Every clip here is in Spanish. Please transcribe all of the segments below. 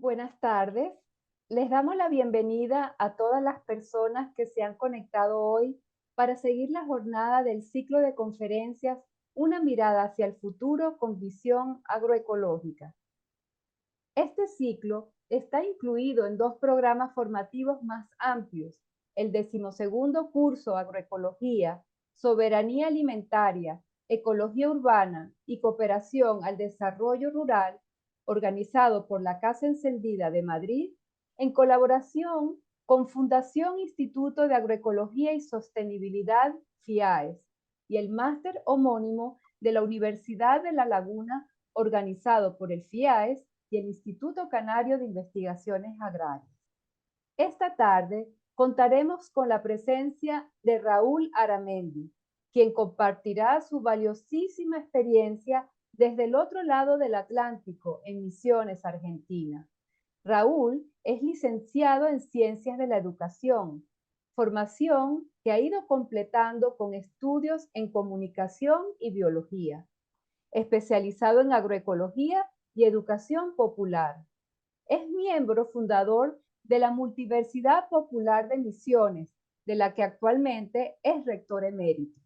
Buenas tardes. Les damos la bienvenida a todas las personas que se han conectado hoy para seguir la jornada del ciclo de conferencias Una mirada hacia el futuro con visión agroecológica. Este ciclo está incluido en dos programas formativos más amplios, el 12º curso Agroecología, Soberanía Alimentaria, Ecología Urbana y Cooperación al Desarrollo Rural, organizado por la Casa Encendida de Madrid, en colaboración con Fundación Instituto de Agroecología y Sostenibilidad, FIAES, y el máster homónimo de la Universidad de La Laguna, organizado por el FIAES y el Instituto Canario de Investigaciones Agrarias. Esta tarde contaremos con la presencia de Raúl Aramendi, quien compartirá su valiosísima experiencia desde el otro lado del Atlántico en Misiones, Argentina. Raúl es licenciado en Ciencias de la Educación, formación que ha ido completando con estudios en Comunicación y Biología, especializado en Agroecología y Educación Popular. Es miembro fundador de la Multiversidad Popular de Misiones, de la que actualmente es rector emérito.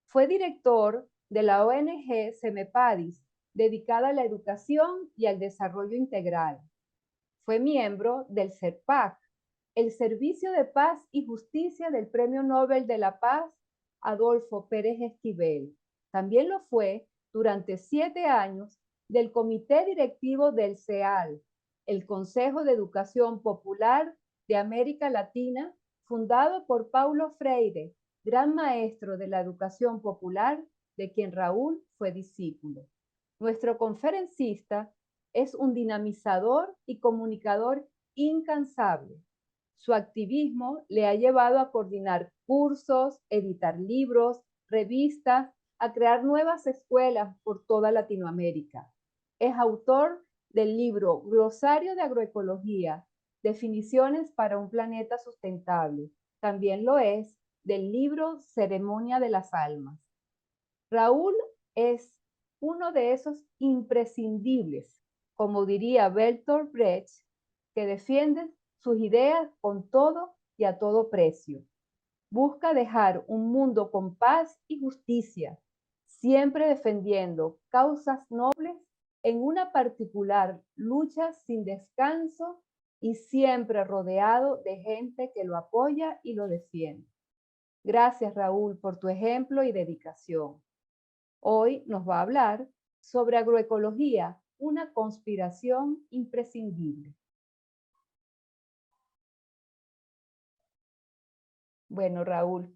Fue director de la ONG Semepadis, dedicada a la educación y al desarrollo integral. Fue miembro del CERPAC, el Servicio de Paz y Justicia del Premio Nobel de la Paz Adolfo Pérez Esquivel. También lo fue durante 7 años del Comité Directivo del CEAL, el Consejo de Educación Popular de América Latina, fundado por Paulo Freire, gran maestro de la educación popular, de quien Raúl fue discípulo. Nuestro conferencista es un dinamizador y comunicador incansable. Su activismo le ha llevado a coordinar cursos, editar libros, revistas, a crear nuevas escuelas por toda Latinoamérica. Es autor del libro Glosario de Agroecología, Definiciones para un planeta sustentable. También lo es del libro Ceremonia de las Almas. Raúl es uno de esos imprescindibles, como diría Bertolt Brecht, que defienden sus ideas con todo y a todo precio. Busca dejar un mundo con paz y justicia, siempre defendiendo causas nobles en una particular lucha sin descanso y siempre rodeado de gente que lo apoya y lo defiende. Gracias, Raúl, por tu ejemplo y dedicación. Hoy nos va a hablar sobre agroecología, una conspiración imprescindible. Bueno, Raúl,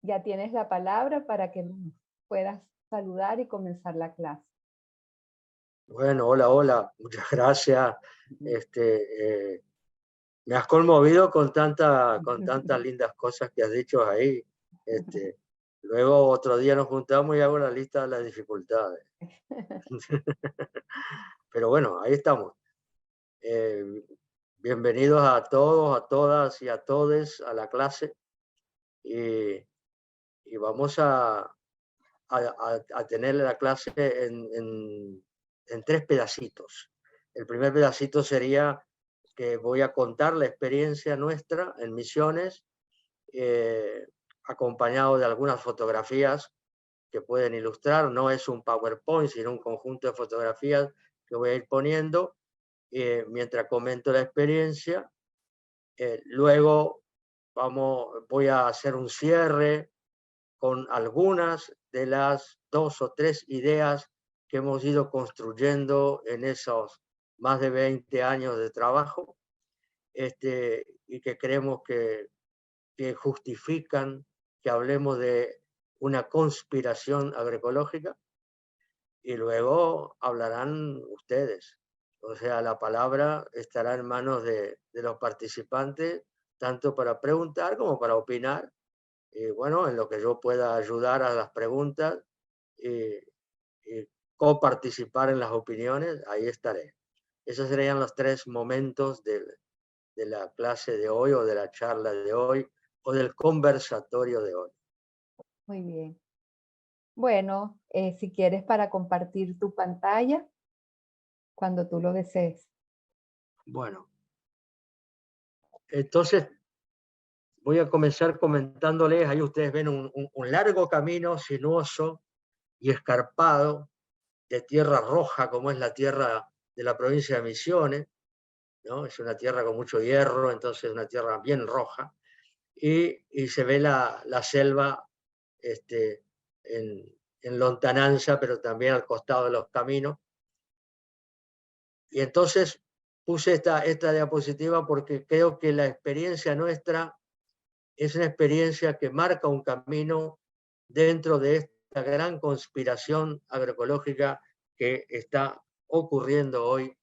ya tienes la palabra para que puedas saludar y comenzar la clase. Bueno, hola, hola, muchas gracias. Eh, Me has conmovido con tantas lindas cosas que has dicho ahí. Este, Luego otro día nos juntamos y hago la lista de las dificultades. Pero bueno, ahí estamos. Eh, Bienvenidos a todos, a todas y a todes a la clase. Y, y vamos a tener la clase en tres pedacitos. El primer pedacito sería que voy a contar la experiencia nuestra en Misiones, acompañado de algunas fotografías que pueden ilustrar. No es un PowerPoint, sino un conjunto de fotografías que voy a ir poniendo mientras comento la experiencia. Luego voy a hacer un cierre con algunas de las 2 o 3 ideas que hemos ido construyendo en esos más de 20 años de trabajo, y que creemos que justifican que hablemos de una conspiración agroecológica. Y luego hablarán ustedes. O sea, la palabra estará en manos de los participantes, tanto para preguntar como para opinar. Y bueno, en lo que yo pueda ayudar a las preguntas y, y coparticipar en las opiniones, ahí estaré. Esos serían los 3 momentos de la clase de hoy, o de la charla de hoy, o del conversatorio de hoy. Muy bien. Bueno, si quieres para compartir tu pantalla, cuando tú lo desees. Bueno, entonces voy a comenzar comentándoles, ahí ustedes ven un largo camino sinuoso y escarpado de tierra roja, como es la tierra de la provincia de Misiones, ¿no? Es una tierra con mucho hierro, entonces una tierra bien roja, y se ve la selva en lontananza, pero también al costado de los caminos. Y entonces puse esta diapositiva porque creo que la experiencia nuestra es una experiencia que marca un camino dentro de esta gran conspiración agroecológica que está ocurriendo hoy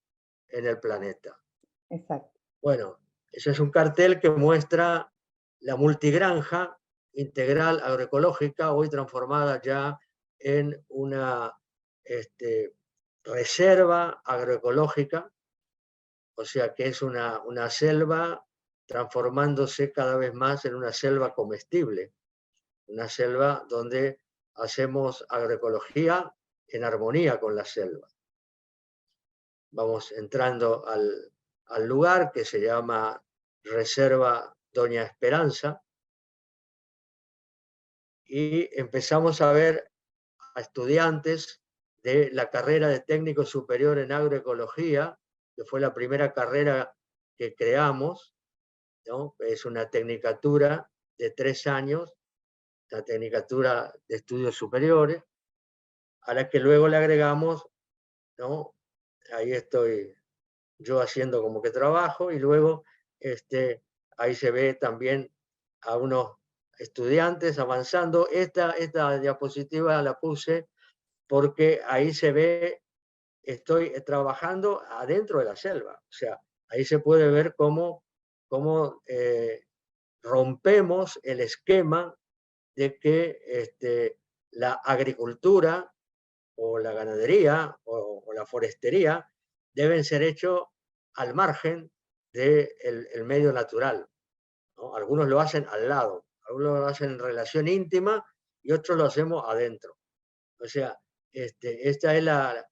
en el planeta. Exacto. Bueno, ese es un cartel que muestra la multigranja integral agroecológica, hoy transformada ya en una reserva agroecológica, o sea que es una selva transformándose cada vez más en una selva comestible, una selva donde hacemos agroecología en armonía con la selva. Vamos entrando al lugar que se llama Reserva Doña Esperanza y empezamos a ver a estudiantes de la carrera de técnico superior en agroecología, que fue la primera carrera que creamos, ¿no? Es una tecnicatura de 3 años, la tecnicatura de estudios superiores, a la que luego le agregamos, ¿no? Ahí estoy yo haciendo como que trabajo, y luego ahí se ve también a unos estudiantes avanzando. Esta diapositiva la puse porque ahí se ve, estoy trabajando adentro de la selva, o sea, ahí se puede ver cómo rompemos el esquema de que la agricultura o la ganadería o la forestería deben ser hechos al margen del el medio natural, ¿no? Algunos lo hacen al lado, algunos lo hacen en relación íntima y otros lo hacemos adentro. O sea, esta es la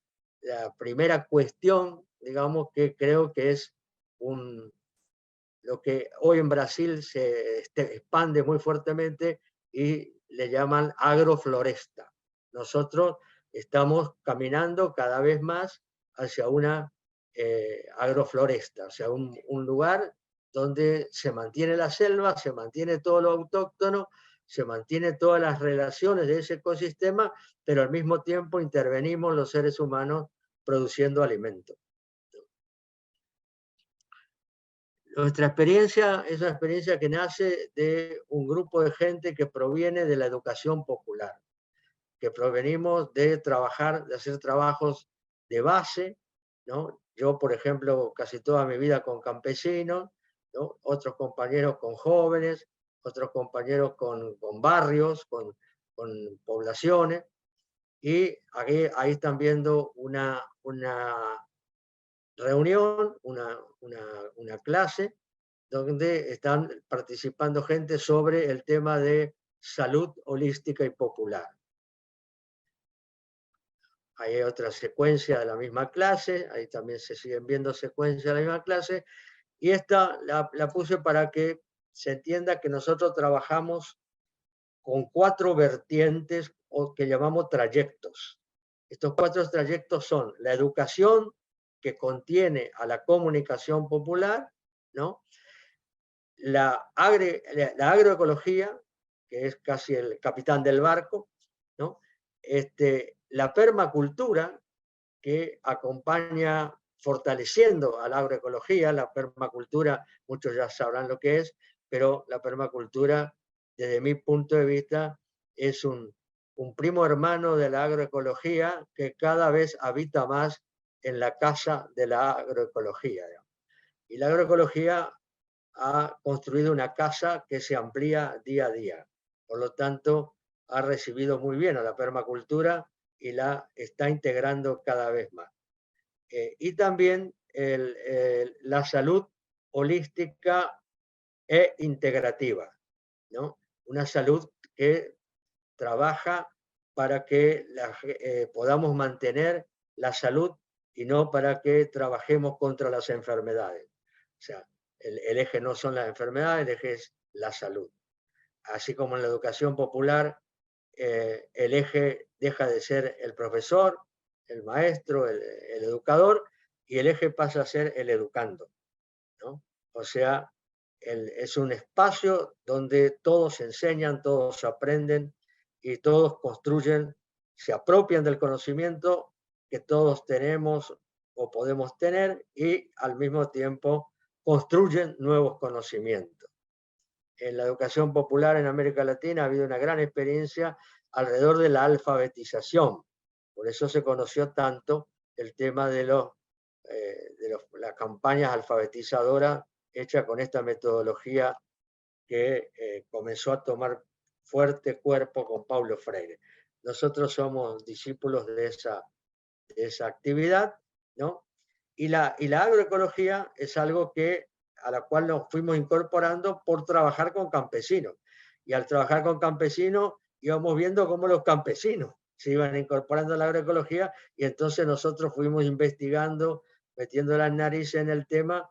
primera cuestión, digamos, que creo que es lo que hoy en Brasil se expande muy fuertemente y le llaman agrofloresta. Nosotros estamos caminando cada vez más hacia una agrofloresta, o sea, un lugar donde se mantiene la selva, se mantiene todo lo autóctono, se mantiene todas las relaciones de ese ecosistema, pero al mismo tiempo intervenimos los seres humanos produciendo alimentos. Nuestra experiencia es una experiencia que nace de un grupo de gente que proviene de la educación popular, que provenimos de trabajar, de hacer trabajos de base, ¿no? Yo, por ejemplo, casi toda mi vida con campesinos, ¿no? Otros compañeros con jóvenes, otros compañeros con barrios, con poblaciones, y ahí están viendo una reunión, una clase, donde están participando gente sobre el tema de salud holística y popular. Hay otra secuencia de la misma clase, ahí también se siguen viendo secuencias de la misma clase, y esta la puse para que se entienda que nosotros trabajamos con 4 vertientes o que llamamos trayectos. Estos 4 trayectos son la educación, que contiene a la comunicación popular, ¿no? La agroecología, que es casi el capitán del barco, ¿no? La permacultura, que acompaña fortaleciendo a la agroecología. La permacultura, muchos ya sabrán lo que es, pero la permacultura, desde mi punto de vista, es un primo hermano de la agroecología que cada vez habita más en la casa de la agroecología. Y la agroecología ha construido una casa que se amplía día a día. Por lo tanto, ha recibido muy bien a la permacultura y la está integrando cada vez más. Y también la salud holística e integrativa, ¿no? Una salud que trabaja para que podamos mantener la salud y no para que trabajemos contra las enfermedades. O sea, el eje no son las enfermedades, el eje es la salud. Así como en la educación popular, el eje deja de ser el profesor, el maestro, el educador, y el eje pasa a ser el educando, ¿no? O sea, es un espacio donde todos enseñan, todos aprenden y todos construyen, se apropian del conocimiento que todos tenemos o podemos tener y al mismo tiempo construyen nuevos conocimientos. En la educación popular en América Latina ha habido una gran experiencia alrededor de la alfabetización. Por eso se conoció tanto el tema de las campañas alfabetizadoras hechas con esta metodología que comenzó a tomar fuerte cuerpo con Paulo Freire. Nosotros somos discípulos de esa actividad, ¿no? Y la agroecología es algo a la cual nos fuimos incorporando por trabajar con campesinos. Y al trabajar con campesinos íbamos viendo cómo los campesinos se iban incorporando a la agroecología y entonces nosotros fuimos investigando, metiendo las narices en el tema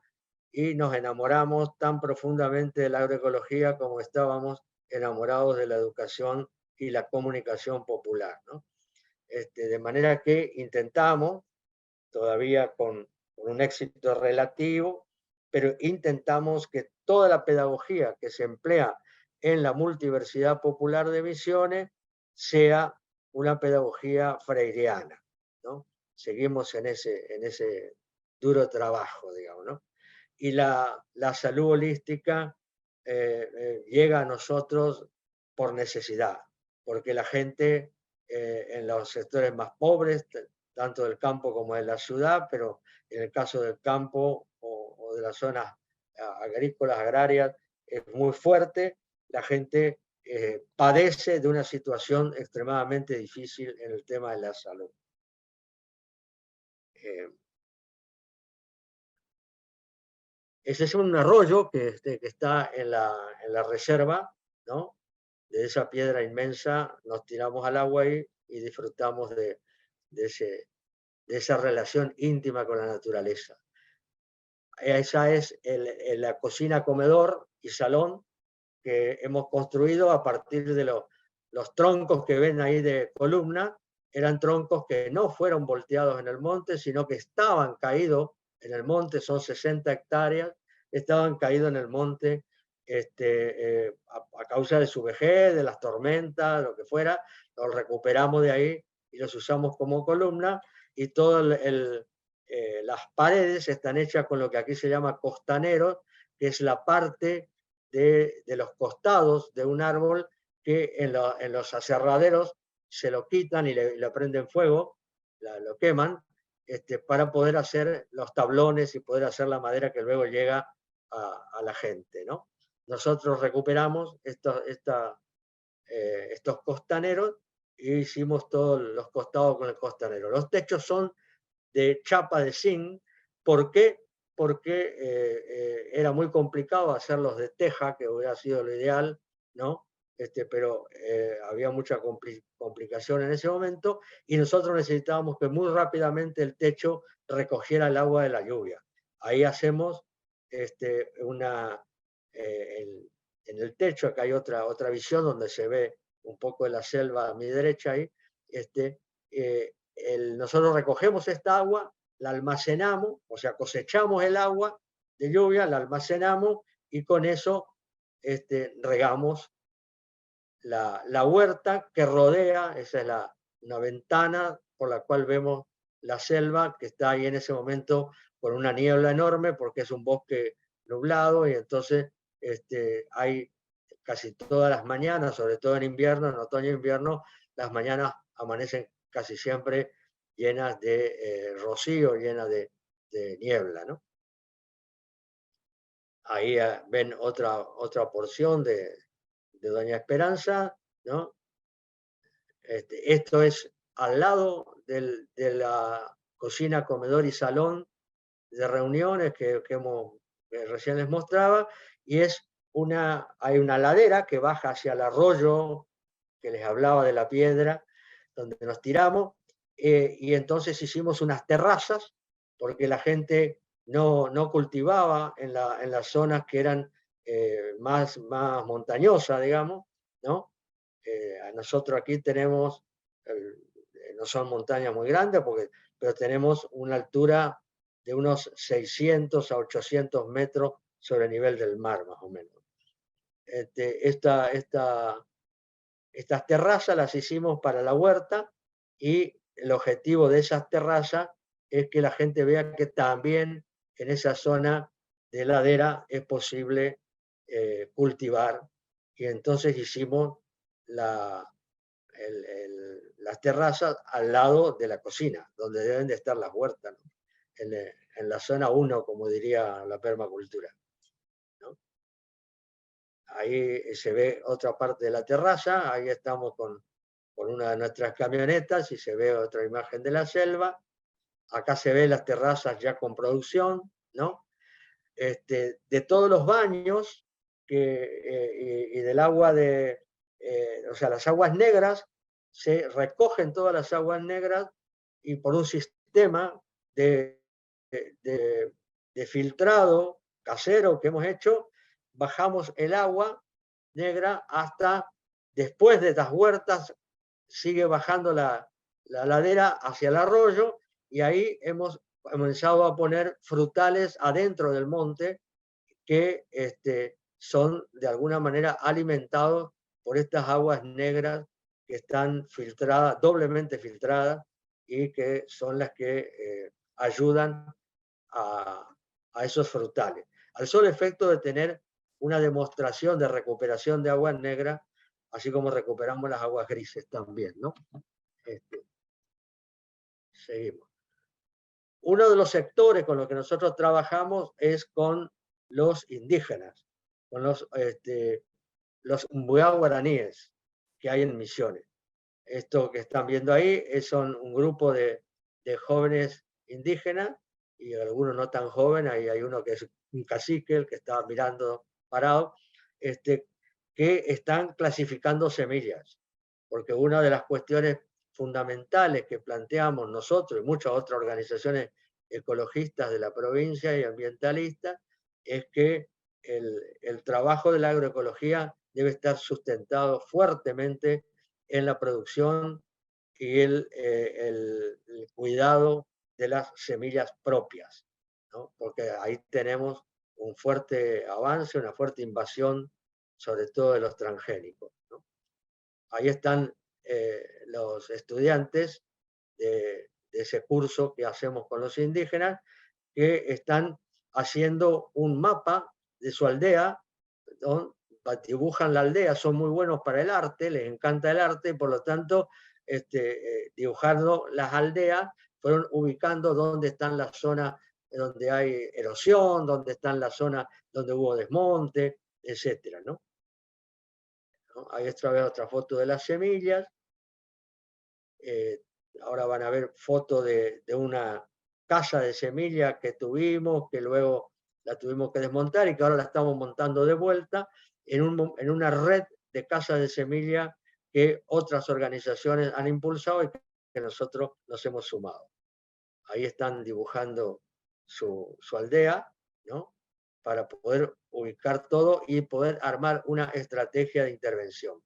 y nos enamoramos tan profundamente de la agroecología como estábamos enamorados de la educación y la comunicación popular, ¿no? De manera que intentamos, todavía con un éxito relativo, pero intentamos que toda la pedagogía que se emplea en la multiversidad popular de Misiones sea una pedagogía freireana, ¿no? Seguimos en ese duro trabajo, digamos, ¿no? Y la salud holística llega a nosotros por necesidad, porque la gente en los sectores más pobres, tanto del campo como de la ciudad, pero en el caso del campo o de las zonas agrícolas, agrarias, es muy fuerte. La gente padece de una situación extremadamente difícil en el tema de la salud. Ese es un arroyo que está en la reserva, ¿no? De esa piedra inmensa nos tiramos al agua y disfrutamos de esa relación íntima con la naturaleza. Esa es la cocina, comedor y salón que hemos construido a partir de los troncos que ven ahí de columna. Eran troncos que no fueron volteados en el monte, sino que estaban caídos en el monte, son 60 hectáreas, estaban caídos en el monte a causa de su vejez, de las tormentas, lo que fuera, los recuperamos de ahí y los usamos como columna y todo las paredes están hechas con lo que aquí se llama costaneros, que es la parte de los costados de un árbol que en los aserraderos se lo quitan y le prenden fuego, lo queman, para poder hacer los tablones y poder hacer la madera que luego llega a la gente, ¿no? Nosotros recuperamos estos costaneros y hicimos todos los costados con el costanero. Los techos son de chapa de zinc. ¿Por qué? Porque era muy complicado hacerlos de teja, que hubiera sido lo ideal, ¿no? Pero había mucha complicación en ese momento y nosotros necesitábamos que muy rápidamente el techo recogiera el agua de la lluvia. Ahí hacemos en el techo, acá hay otra visión donde se ve un poco de la selva a mi derecha ahí, nosotros recogemos esta agua, la almacenamos, o sea, cosechamos el agua de lluvia, la almacenamos y con eso regamos la huerta que rodea, esa es una ventana por la cual vemos la selva que está ahí en ese momento con una niebla enorme porque es un bosque nublado y entonces hay casi todas las mañanas, sobre todo en invierno, en otoño e invierno, las mañanas amanecen casi siempre llenas de rocío, llenas de niebla, ¿no? Ahí ven otra porción de Doña Esperanza, ¿no? Esto es al lado de la cocina, comedor y salón de reuniones que recién les mostraba, y hay una ladera que baja hacia el arroyo que les hablaba de la piedra, donde nos tiramos, y entonces hicimos unas terrazas, porque la gente no cultivaba en las zonas que eran más montañosas, digamos, ¿no? Nosotros aquí tenemos, no son montañas muy grandes, pero tenemos una altura de unos 600 a 800 metros sobre el nivel del mar, más o menos. Estas terrazas las hicimos para la huerta, y el objetivo de esas terrazas es que la gente vea que también en esa zona de ladera es posible cultivar. Y entonces hicimos las terrazas al lado de la cocina, donde deben de estar las huertas, ¿no? En la zona 1, como diría la permacultura, ¿no? Ahí se ve otra parte de la terraza, ahí estamos con una de nuestras camionetas y se ve otra imagen de la selva. Acá se ve las terrazas ya con producción, ¿no? De todos los baños y del agua o sea, las aguas negras, se recogen todas las aguas negras y por un sistema de, de filtrado casero que hemos hecho, bajamos el agua negra hasta después de las huertas, sigue bajando la ladera hacia el arroyo, y ahí hemos comenzado a poner frutales adentro del monte que son de alguna manera alimentados por estas aguas negras que están filtradas, doblemente filtradas, y que son las que ayudan a esos frutales. Al solo efecto de tener una demostración de recuperación de aguas negras, así como recuperamos las aguas grises también, ¿no? Seguimos. Uno de los sectores con los que nosotros trabajamos es con los indígenas, con los umbuá guaraníes que hay en Misiones. Esto que están viendo ahí son un grupo de jóvenes indígenas, y algunos no tan jóvenes, ahí hay uno que es un cacique, el que estaba mirando parado, que están clasificando semillas, porque una de las cuestiones fundamentales que planteamos nosotros y muchas otras organizaciones ecologistas de la provincia y ambientalistas es que el trabajo de la agroecología debe estar sustentado fuertemente en la producción y el cuidado de las semillas propias, ¿no? Porque ahí tenemos un fuerte avance, una fuerte invasión, sobre todo de los transgénicos, ¿no? Ahí están los estudiantes de ese curso que hacemos con los indígenas, que están haciendo un mapa de su aldea, ¿no? Dibujan la aldea, son muy buenos para el arte, les encanta el arte, por lo tanto, dibujando las aldeas, fueron ubicando dónde están las zonas donde hay erosión, dónde están las zonas donde hubo desmonte, etcétera, ¿no? Ahí está otra foto de las semillas. Ahora van a ver fotos de una casa de semillas que tuvimos, que luego la tuvimos que desmontar y que ahora la estamos montando de vuelta en una red de casas de semillas que otras organizaciones han impulsado y que nosotros nos hemos sumado. Ahí están dibujando su aldea, ¿no? Para poder ubicar todo y poder armar una estrategia de intervención.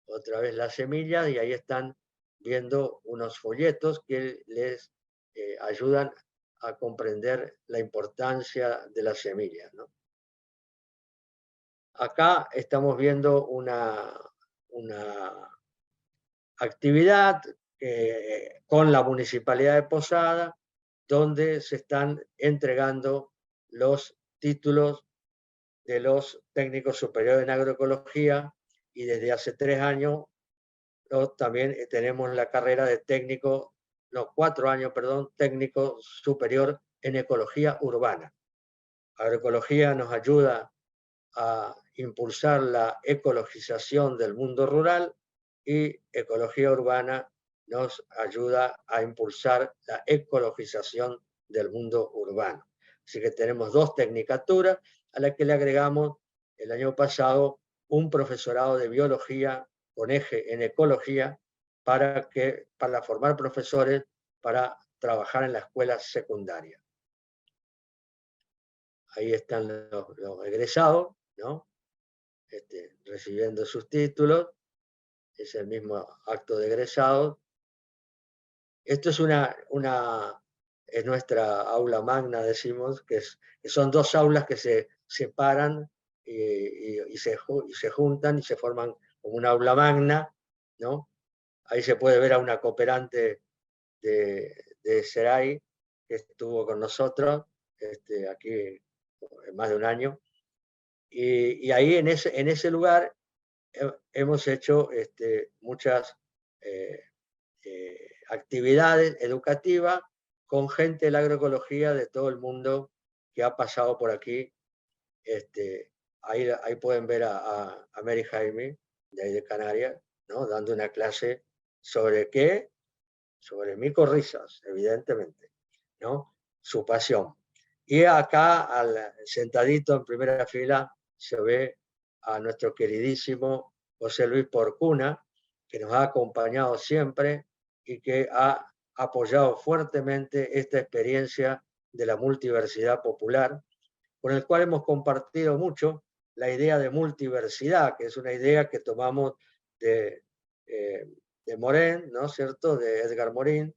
Otra vez las semillas, y ahí están viendo unos folletos que les ayudan a comprender la importancia de las semillas, ¿no? Acá estamos viendo una actividad con la Municipalidad de Posada, donde se están entregando los títulos de los técnicos superiores en agroecología, y desde hace 3 años también tenemos la carrera de técnico, no, 4 años, perdón, técnico superior en ecología urbana. Agroecología nos ayuda a impulsar la ecologización del mundo rural, y ecología urbana nos ayuda a impulsar la ecologización del mundo urbano. Así que tenemos 2 tecnicaturas a las que le agregamos el año pasado un profesorado de biología con eje en ecología, para formar profesores para trabajar en la escuela secundaria. Ahí están los egresados, ¿no? Recibiendo sus títulos. Es el mismo acto de egresados. Esto es es nuestra aula magna, decimos, que son dos aulas que se separan y se juntan y se forman como una aula magna, ¿no? Ahí se puede ver a una cooperante de Serai que estuvo con nosotros aquí más de un año. Y ahí en ese lugar hemos hecho muchas actividades educativas con gente de la agroecología de todo el mundo que ha pasado por aquí. Ahí pueden ver a Mary Jaime, de ahí de Canarias, ¿no? Dando una clase sobre qué, sobre micorrizas, evidentemente, ¿no? Su pasión. Y acá, sentadito en primera fila, se ve a nuestro queridísimo José Luis Porcuna, que nos ha acompañado siempre y que ha apoyado fuertemente esta experiencia de la multiversidad popular, con el cual hemos compartido mucho la idea de multiversidad, que es una idea que tomamos de Morin, ¿no es cierto?, de Edgar Morin,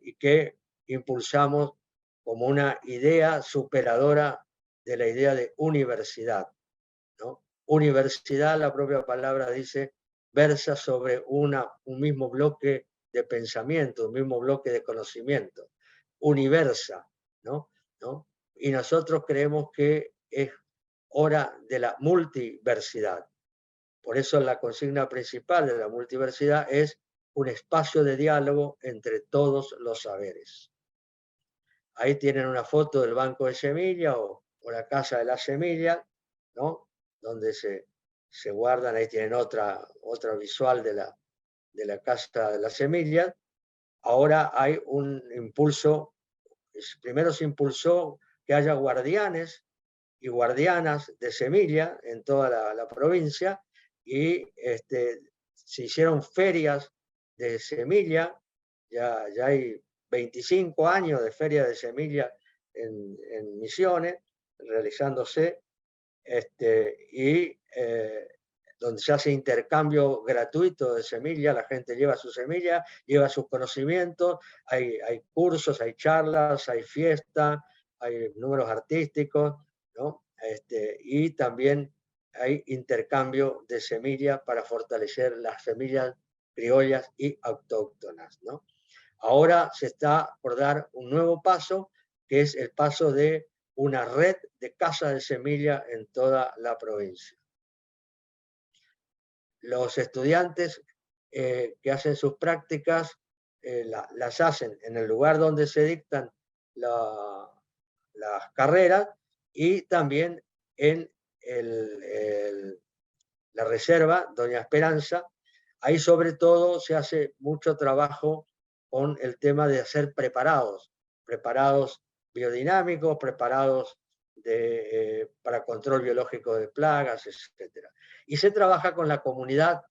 y que impulsamos como una idea superadora de la idea de universidad, ¿no? Universidad, la propia palabra dice, versa sobre un mismo bloque de pensamiento, un mismo bloque de conocimiento, universa, ¿no? Y nosotros creemos que es hora de la multiversidad. Por eso la consigna principal de la multiversidad es un espacio de diálogo entre todos los saberes. Ahí tienen una foto del banco de semillas o la casa de las semillas, ¿no? Donde se guardan, ahí tienen otra visual de la casa de las semillas. Ahora hay un impulso, primero se impulsó que haya guardianes y guardianas de semilla en toda la provincia, y se hicieron ferias de semilla, ya hay 25 años de feria de semilla en Misiones, realizándose, y donde se hace intercambio gratuito de semillas, la gente lleva su semilla, lleva sus conocimientos, hay cursos, hay charlas, hay fiestas, hay números artísticos, ¿no? Y también hay intercambio de semillas para fortalecer las semillas criollas y autóctonas, ¿no? Ahora se está por dar un nuevo paso, que es el paso de una red de casas de semilla en toda la provincia. Los estudiantes que hacen sus prácticas las hacen en el lugar donde se dictan las carreras y también en la reserva Doña Esperanza. Ahí sobre todo se hace mucho trabajo con el tema de hacer preparados biodinámicos, preparados para control biológico de plagas, etc. Y se trabaja con la comunidad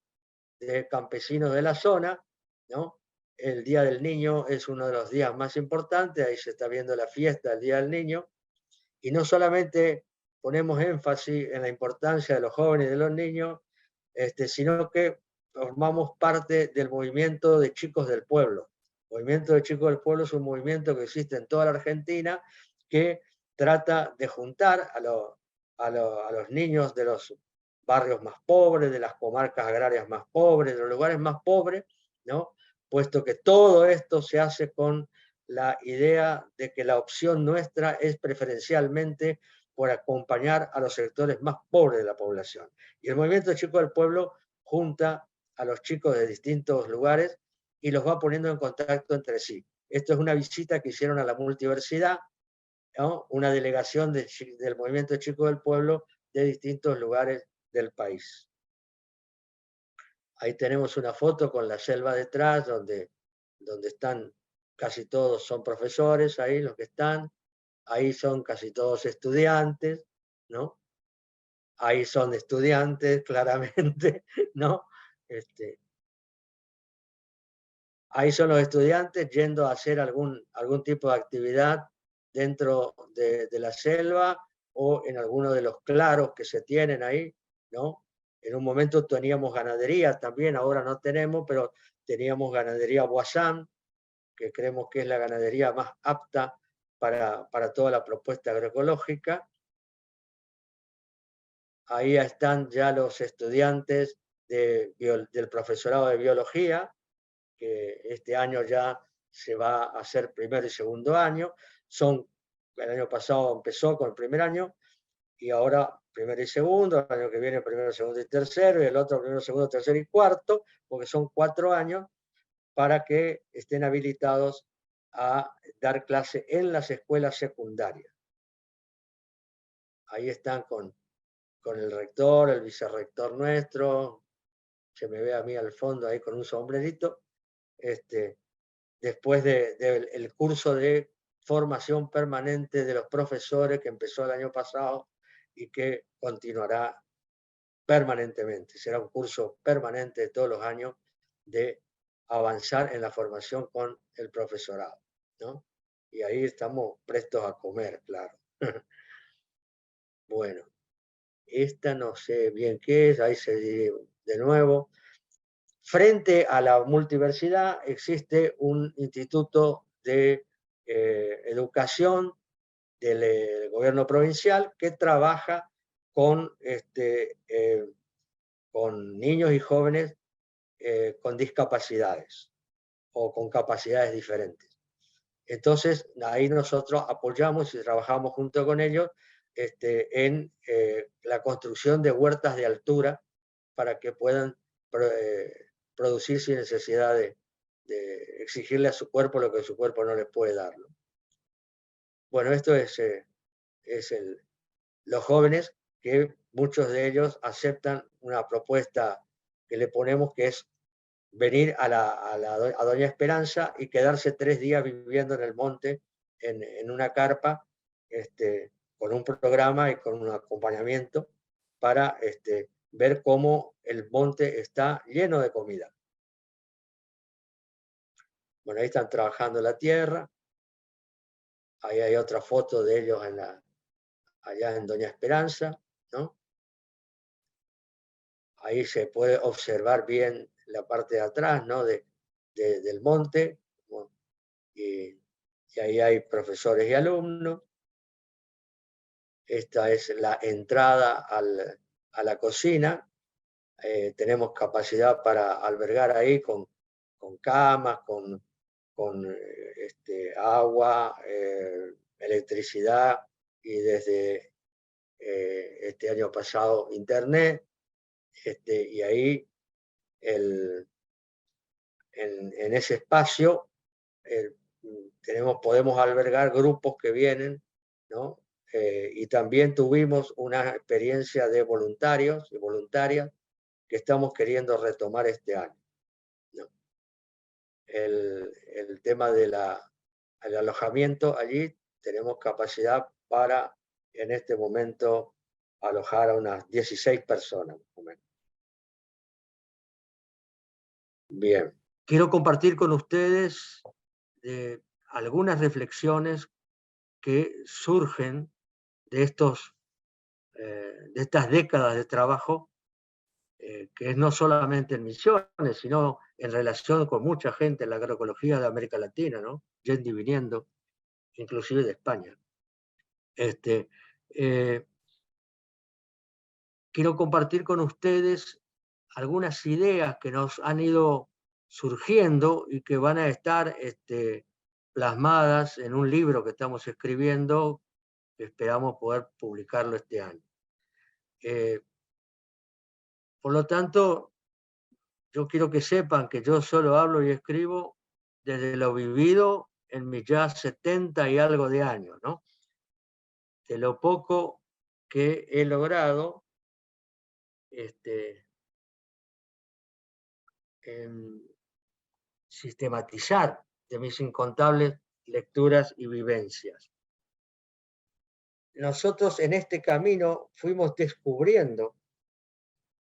de campesinos de la zona, ¿no? El Día del Niño es uno de los días más importantes, ahí se está viendo la fiesta del Día del Niño, y no solamente ponemos énfasis en la importancia de los jóvenes y de los niños, sino que formamos parte del movimiento de chicos del pueblo. El movimiento de chicos del pueblo es un movimiento que existe en toda la Argentina, que trata de juntar a los niños de los barrios más pobres, de las comarcas agrarias más pobres, de los lugares más pobres, ¿no? Puesto que todo esto se hace con la idea de que la opción nuestra es preferencialmente por acompañar a los sectores más pobres de la población. Y el movimiento Chico del Pueblo junta a los chicos de distintos lugares y los va poniendo en contacto entre sí. Esto es una visita que hicieron a la multiversidad, ¿no? Una delegación del movimiento Chico del Pueblo de distintos lugares del país. Ahí tenemos una foto con la selva detrás, donde están casi todos son profesores, ahí los que están, ahí son casi todos estudiantes, ¿no? Ahí son estudiantes, claramente, ¿no? Este, ahí son los estudiantes yendo a hacer algún tipo de actividad dentro de la selva o en alguno de los claros que se tienen ahí, ¿no? En un momento teníamos ganadería también, ahora no tenemos, pero teníamos ganadería Boisán, que creemos que es la ganadería más apta para toda la propuesta agroecológica. Ahí están ya los estudiantes del profesorado de biología, que este año ya se va a hacer primero y segundo año. El año pasado empezó con el primer año y ahora primero y segundo, el año que viene primero, segundo y tercero, y el otro primero, segundo, tercero y cuarto, porque son 4 años para que estén habilitados a dar clase en las escuelas secundarias. Ahí están con el rector, el vicerrector nuestro, se me ve a mí al fondo ahí con un sombrerito, después del curso de formación permanente de los profesores que empezó el año pasado y que continuará permanentemente. Será un curso permanente de todos los años de avanzar en la formación con el profesorado, ¿no? Y ahí estamos prestos a comer, claro. Bueno, esta no sé bien qué es, ahí se dice de nuevo. Frente a la multiversidad existe un instituto de educación del gobierno provincial que trabaja con, con niños y jóvenes con discapacidades o con capacidades diferentes. Entonces, ahí nosotros apoyamos y trabajamos junto con ellos en la construcción de huertas de altura para que puedan producir sin necesidad de exigirle a su cuerpo lo que su cuerpo no les puede dar, ¿no? Bueno, esto es los jóvenes, que muchos de ellos aceptan una propuesta que le ponemos, que es venir a Doña Esperanza y quedarse 3 días viviendo en el monte, en una carpa, con un programa y con un acompañamiento para ver cómo el monte está lleno de comida. Bueno, ahí están trabajando la tierra. Ahí hay otra foto de ellos allá en Doña Esperanza, ¿no? Ahí se puede observar bien la parte de atrás, ¿no? del monte. Y ahí hay profesores y alumnos. Esta es la entrada a la cocina. Tenemos capacidad para albergar ahí con camas, con agua, electricidad y desde este año pasado internet. Y ahí en ese espacio podemos albergar grupos que vienen, ¿no? Y también tuvimos una experiencia de voluntarios y voluntarias que estamos queriendo retomar este año, ¿no? El tema del alojamiento, allí tenemos capacidad para, en este momento, alojar a unas 16 personas, más o menos. Bien, quiero compartir con ustedes algunas reflexiones que surgen de estas décadas de trabajo, que es no solamente en Misiones, sino en relación con mucha gente en la agroecología de América Latina, ¿no? Yendo y viniendo, inclusive de España. Quiero compartir con ustedes algunas ideas que nos han ido surgiendo y que van a estar plasmadas en un libro que estamos escribiendo, que esperamos poder publicarlo este año. Por lo tanto, yo quiero que sepan que yo solo hablo y escribo desde lo vivido en mis ya 70 y algo de años, ¿no? De lo poco que he logrado sistematizar de mis incontables lecturas y vivencias. Nosotros en este camino fuimos descubriendo,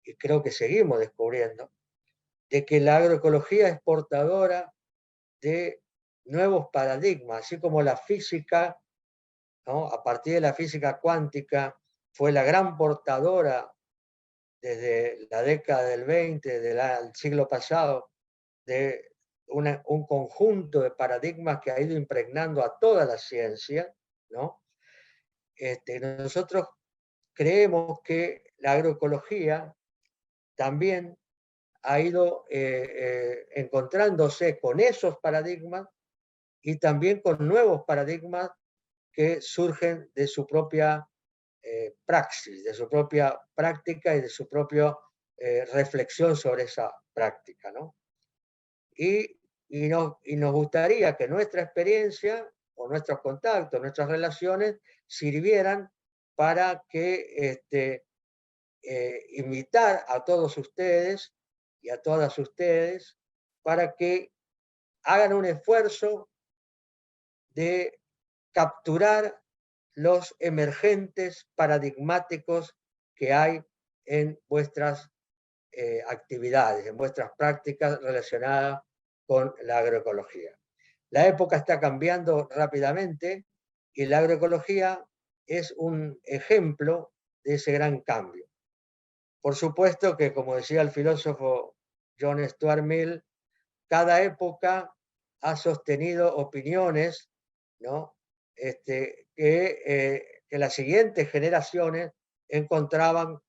y creo que seguimos descubriendo, de que la agroecología es portadora de nuevos paradigmas, así como la física, ¿no? A partir de la física cuántica, fue la gran portadora desde la década del 20, del siglo pasado, de un conjunto de paradigmas que ha ido impregnando a toda la ciencia, ¿no? Nosotros creemos que la agroecología también ha ido encontrándose con esos paradigmas y también con nuevos paradigmas que surgen de su propia praxis, de su propia práctica y de su propia reflexión sobre esa práctica, ¿no? Y nos gustaría que nuestra experiencia o nuestros contactos, nuestras relaciones sirvieran para que invitar a todos ustedes y a todas ustedes para que hagan un esfuerzo de capturar los emergentes paradigmáticos que hay en vuestras actividades, en vuestras prácticas relacionadas con la agroecología. La época está cambiando rápidamente y la agroecología es un ejemplo de ese gran cambio. Por supuesto que, como decía el filósofo John Stuart Mill, cada época ha sostenido opiniones, ¿no? Que las siguientes generaciones encontraban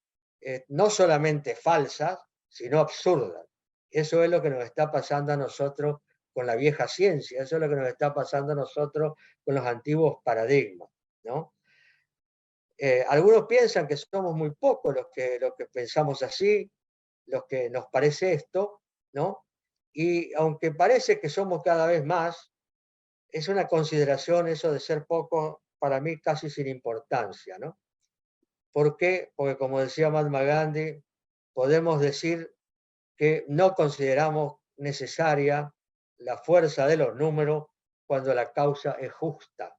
no solamente falsas, sino absurdas. Eso es lo que nos está pasando a nosotros con la vieja ciencia, eso es lo que nos está pasando a nosotros con los antiguos paradigmas, ¿no? Algunos piensan que somos muy pocos los que pensamos así, los que nos parece esto, ¿no? Y aunque parece que somos cada vez más, es una consideración eso de ser poco, para mí casi sin importancia, ¿no? ¿Por qué? Porque como decía Mahatma Gandhi, podemos decir que no consideramos necesaria la fuerza de los números cuando la causa es justa.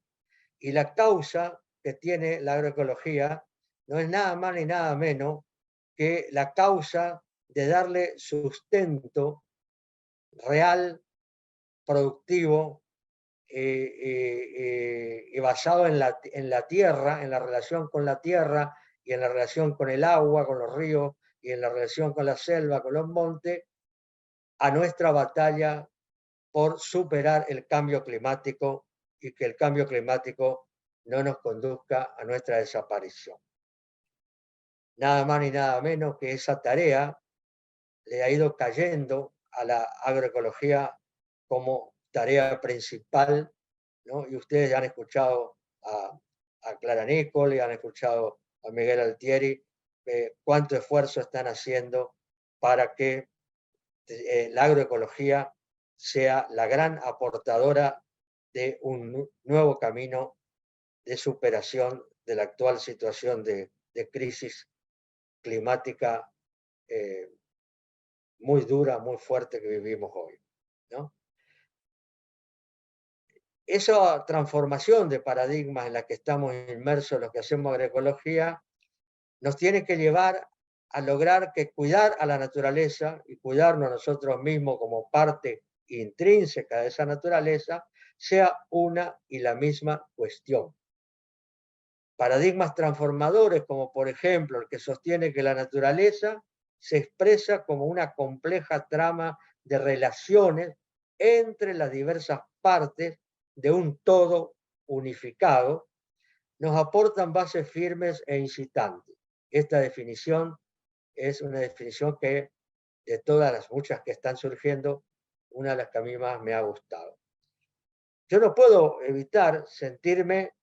Y la causa que tiene la agroecología no es nada más ni nada menos que la causa de darle sustento real, productivo y basado en la tierra, en la relación con la tierra y en la relación con el agua, con los ríos y en la relación con la selva, con los montes, a nuestra batalla por superar el cambio climático y que el cambio climático no nos conduzca a nuestra desaparición. Nada más ni nada menos que esa tarea le ha ido cayendo a la agroecología como tarea principal, ¿no? Y ustedes ya han escuchado a Clara Nicol y han escuchado a Miguel Altieri cuánto esfuerzo están haciendo para que la agroecología sea la gran aportadora de un nuevo camino de superación de la actual situación de crisis climática muy dura, muy fuerte que vivimos hoy, ¿no? Esa transformación de paradigmas en la que estamos inmersos los que hacemos agroecología nos tiene que llevar a lograr que cuidar a la naturaleza y cuidarnos a nosotros mismos como parte intrínseca de esa naturaleza sea una y la misma cuestión. Paradigmas transformadores como por ejemplo el que sostiene que la naturaleza se expresa como una compleja trama de relaciones entre las diversas partes de un todo unificado, nos aportan bases firmes e incitantes. Esta definición es una definición que, de todas las muchas que están surgiendo, una de las que a mí más me ha gustado. Yo no puedo evitar sentirme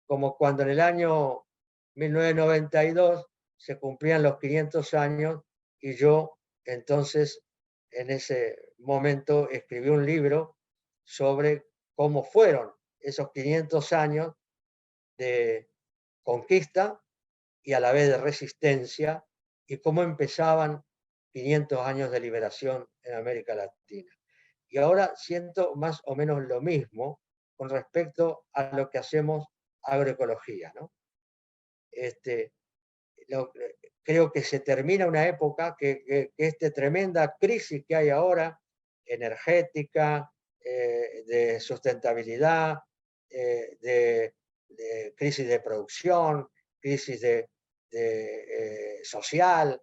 como cuando en el año 1992 se cumplían los 500 años y yo entonces en ese momento escribí un libro sobre cómo fueron esos 500 años de conquista y a la vez de resistencia y cómo empezaban 500 años de liberación en América Latina. Y ahora siento más o menos lo mismo con respecto a lo que hacemos agroecología, ¿no? Lo, creo que se termina una época que esta tremenda crisis que hay ahora, energética, de sustentabilidad, de crisis de producción, crisis social,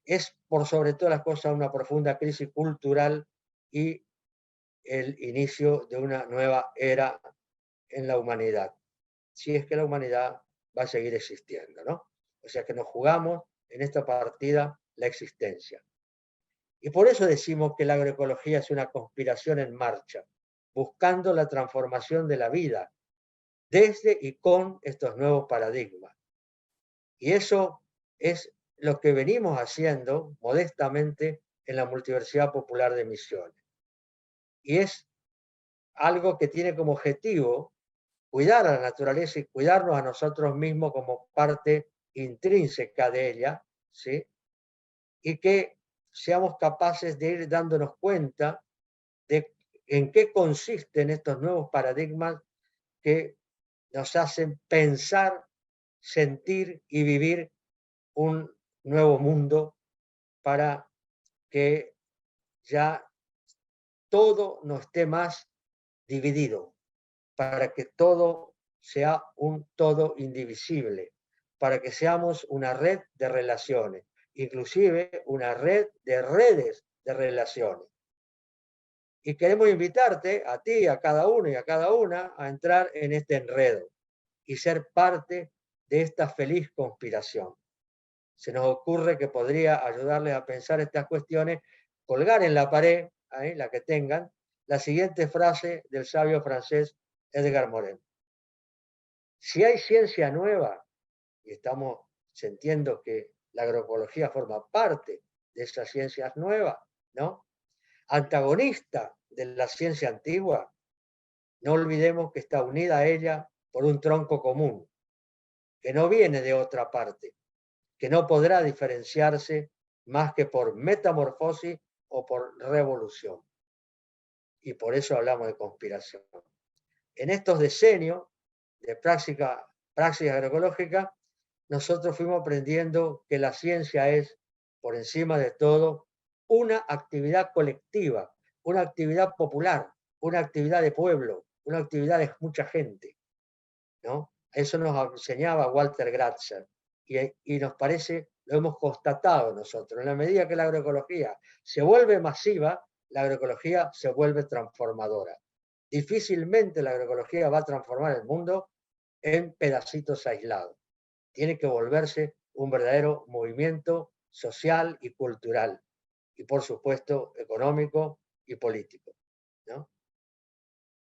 es por sobre todas las cosas una profunda crisis cultural y el inicio de una nueva era en la humanidad, si es que la humanidad va a seguir existiendo, ¿no? O sea que nos jugamos en esta partida la existencia. Y por eso decimos que la agroecología es una conspiración en marcha, buscando la transformación de la vida desde y con estos nuevos paradigmas. Y eso es lo que venimos haciendo modestamente en la Multiversidad Popular de Misiones. Y es algo que tiene como objetivo cuidar a la naturaleza y cuidarnos a nosotros mismos como parte intrínseca de ella, ¿sí? Y que seamos capaces de ir dándonos cuenta de en qué consisten estos nuevos paradigmas que nos hacen pensar, sentir y vivir un nuevo mundo para que ya todo no esté más dividido, para que todo sea un todo indivisible, para que seamos una red de relaciones, inclusive una red de redes de relaciones. Y queremos invitarte a ti, a cada uno y a cada una a entrar en este enredo y ser parte de esta feliz conspiración. Se nos ocurre que podría ayudarles a pensar estas cuestiones, colgar en la pared, ahí, la que tengan, la siguiente frase del sabio francés Edgar Morin. Si hay ciencia nueva, y estamos sintiendo que la agroecología forma parte de esas ciencias nuevas, ¿no? Antagonista de la ciencia antigua, no olvidemos que está unida a ella por un tronco común, que no viene de otra parte, que no podrá diferenciarse más que por metamorfosis o por revolución. Y por eso hablamos de conspiración. En estos decenios de praxis agroecológica, nosotros fuimos aprendiendo que la ciencia es, por encima de todo, una actividad colectiva, una actividad popular, una actividad de pueblo, una actividad de mucha gente, ¿no? Eso nos enseñaba Walter Gratzer y nos parece, lo hemos constatado nosotros, en la medida que la agroecología se vuelve masiva, la agroecología se vuelve transformadora. Difícilmente la agroecología va a transformar el mundo en pedacitos aislados. Tiene que volverse un verdadero movimiento social y cultural, y por supuesto económico y político, ¿no?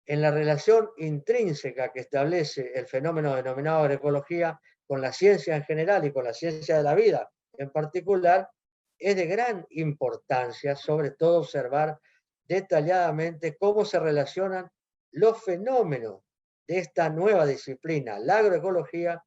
En la relación intrínseca que establece el fenómeno denominado agroecología con la ciencia en general y con la ciencia de la vida en particular, es de gran importancia, sobre todo observar detalladamente cómo se relacionan los fenómenos de esta nueva disciplina, la agroecología,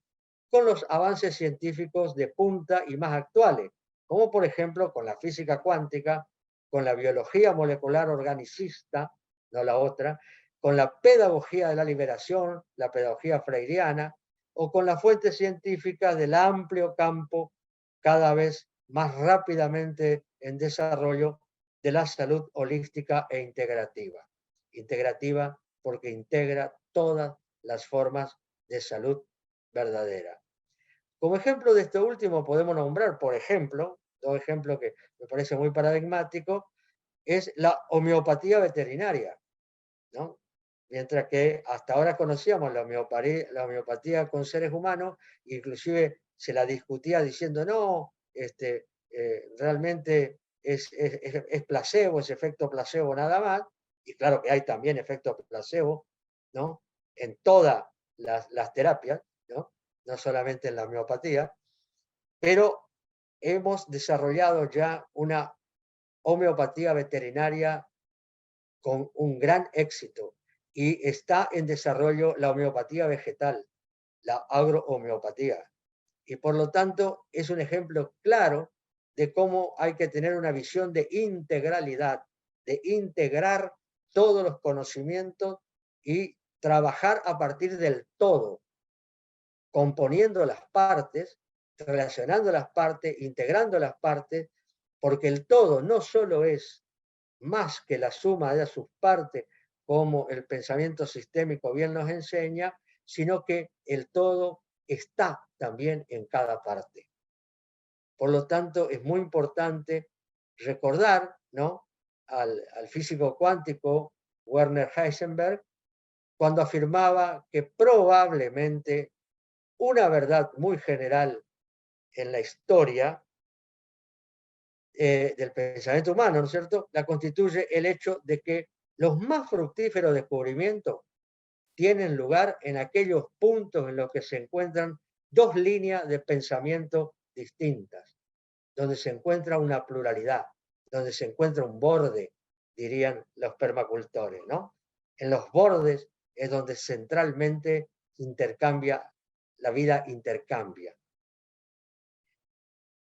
con los avances científicos de punta y más actuales, como por ejemplo con la física cuántica, con la biología molecular organicista, no la otra, con la pedagogía de la liberación, la pedagogía freiriana, o con las fuentes científicas del amplio campo cada vez más rápidamente en desarrollo de la salud holística e integrativa. Integrativa porque integra todas las formas de salud verdadera. Como ejemplo de esto último podemos nombrar, por ejemplo, dos ejemplos que me parece muy paradigmático, es la homeopatía veterinaria, ¿no? Mientras que hasta ahora conocíamos la homeopatía con seres humanos, inclusive se la discutía diciendo, no, realmente es placebo, es efecto placebo nada más, y claro que hay también efecto placebo, ¿no? En todas las terapias, ¿no? No solamente en la homeopatía, pero hemos desarrollado ya una homeopatía veterinaria con un gran éxito y está en desarrollo la homeopatía vegetal, la agrohomeopatía. Y por lo tanto es un ejemplo claro de cómo hay que tener una visión de integralidad, de integrar todos los conocimientos y trabajar a partir del todo, componiendo las partes relacionando las partes, integrando las partes, porque el todo no solo es más que la suma de sus partes, como el pensamiento sistémico bien nos enseña, sino que el todo está también en cada parte. Por lo tanto, es muy importante recordar, ¿no?, al físico cuántico Werner Heisenberg, cuando afirmaba que probablemente una verdad muy general en la historia del pensamiento humano, ¿no es cierto?, la constituye el hecho de que los más fructíferos descubrimientos tienen lugar en aquellos puntos en los que se encuentran dos líneas de pensamiento distintas, donde se encuentra una pluralidad, donde se encuentra un borde, dirían los permacultores, ¿no? En los bordes es donde centralmente intercambia, la vida intercambia.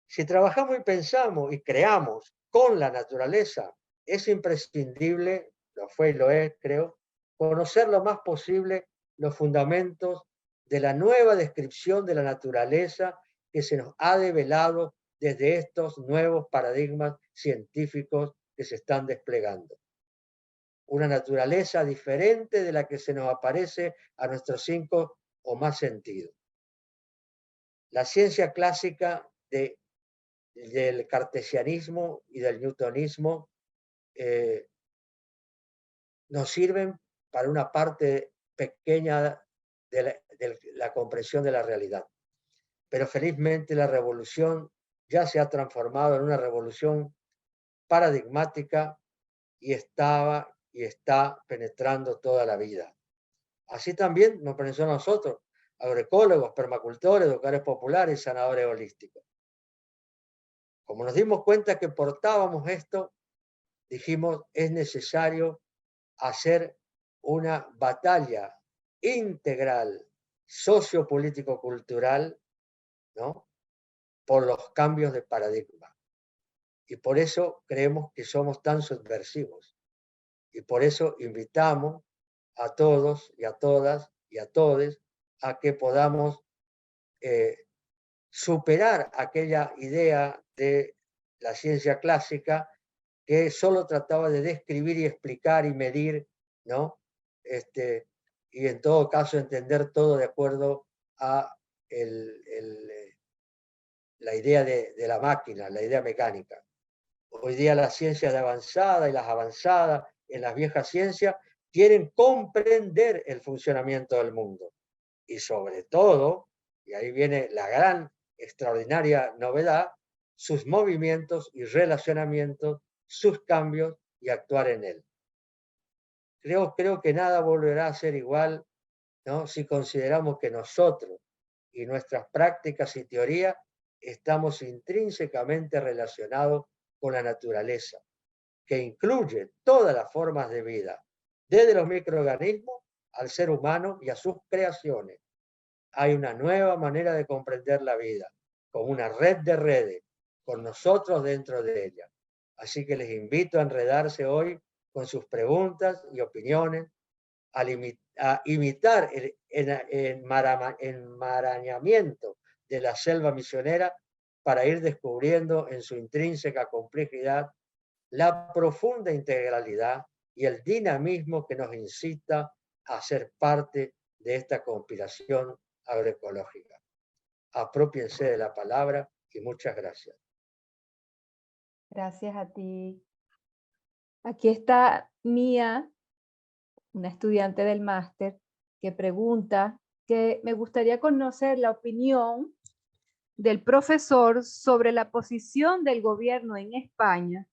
Si trabajamos y pensamos y creamos con la naturaleza, es imprescindible, lo fue y lo es, creo, conocer lo más posible los fundamentos de la nueva descripción de la naturaleza que se nos ha develado desde estos nuevos paradigmas científicos que se están desplegando. Una naturaleza diferente de la que se nos aparece a nuestros 5 o más sentidos. La ciencia clásica del cartesianismo y del newtonismo nos sirven para una parte pequeña de la comprensión de la realidad. Pero felizmente la revolución ya se ha transformado en una revolución paradigmática y está penetrando toda la vida. Así también nos penetró a nosotros, agroecólogos, permacultores, educadores populares y sanadores holísticos. Como nos dimos cuenta que portábamos esto, dijimos, es necesario hacer una batalla integral, sociopolítico-cultural, ¿no?, por los cambios de paradigma. Y por eso creemos que somos tan subversivos. Y por eso invitamos a todos y a todas y a todes a que podamos superar aquella idea de la ciencia clásica que solo trataba de describir y explicar y medir, ¿no? Y en todo caso entender todo de acuerdo a la idea de la máquina, la idea mecánica. Hoy día las ciencias de avanzada y las avanzadas en las viejas ciencias quieren comprender el funcionamiento del mundo. Y sobre todo, y ahí viene la gran, extraordinaria novedad, sus movimientos y relacionamientos, sus cambios y actuar en él. Creo que nada volverá a ser igual, ¿no?, si consideramos que nosotros y nuestras prácticas y teorías estamos intrínsecamente relacionados con la naturaleza, que incluye todas las formas de vida, desde los microorganismos al ser humano y a sus creaciones. Hay una nueva manera de comprender la vida, con una red de redes, con nosotros dentro de ella. Así que les invito a enredarse hoy con sus preguntas y opiniones, a imitar el enmarañamiento de la selva misionera para ir descubriendo en su intrínseca complejidad la profunda integralidad y el dinamismo que nos incita a ser parte de esta conspiración agroecológica. Apropiense de la palabra y muchas gracias. Gracias a ti. Aquí está Mía, una estudiante del máster, que pregunta que me gustaría conocer la opinión del profesor sobre la posición del gobierno en España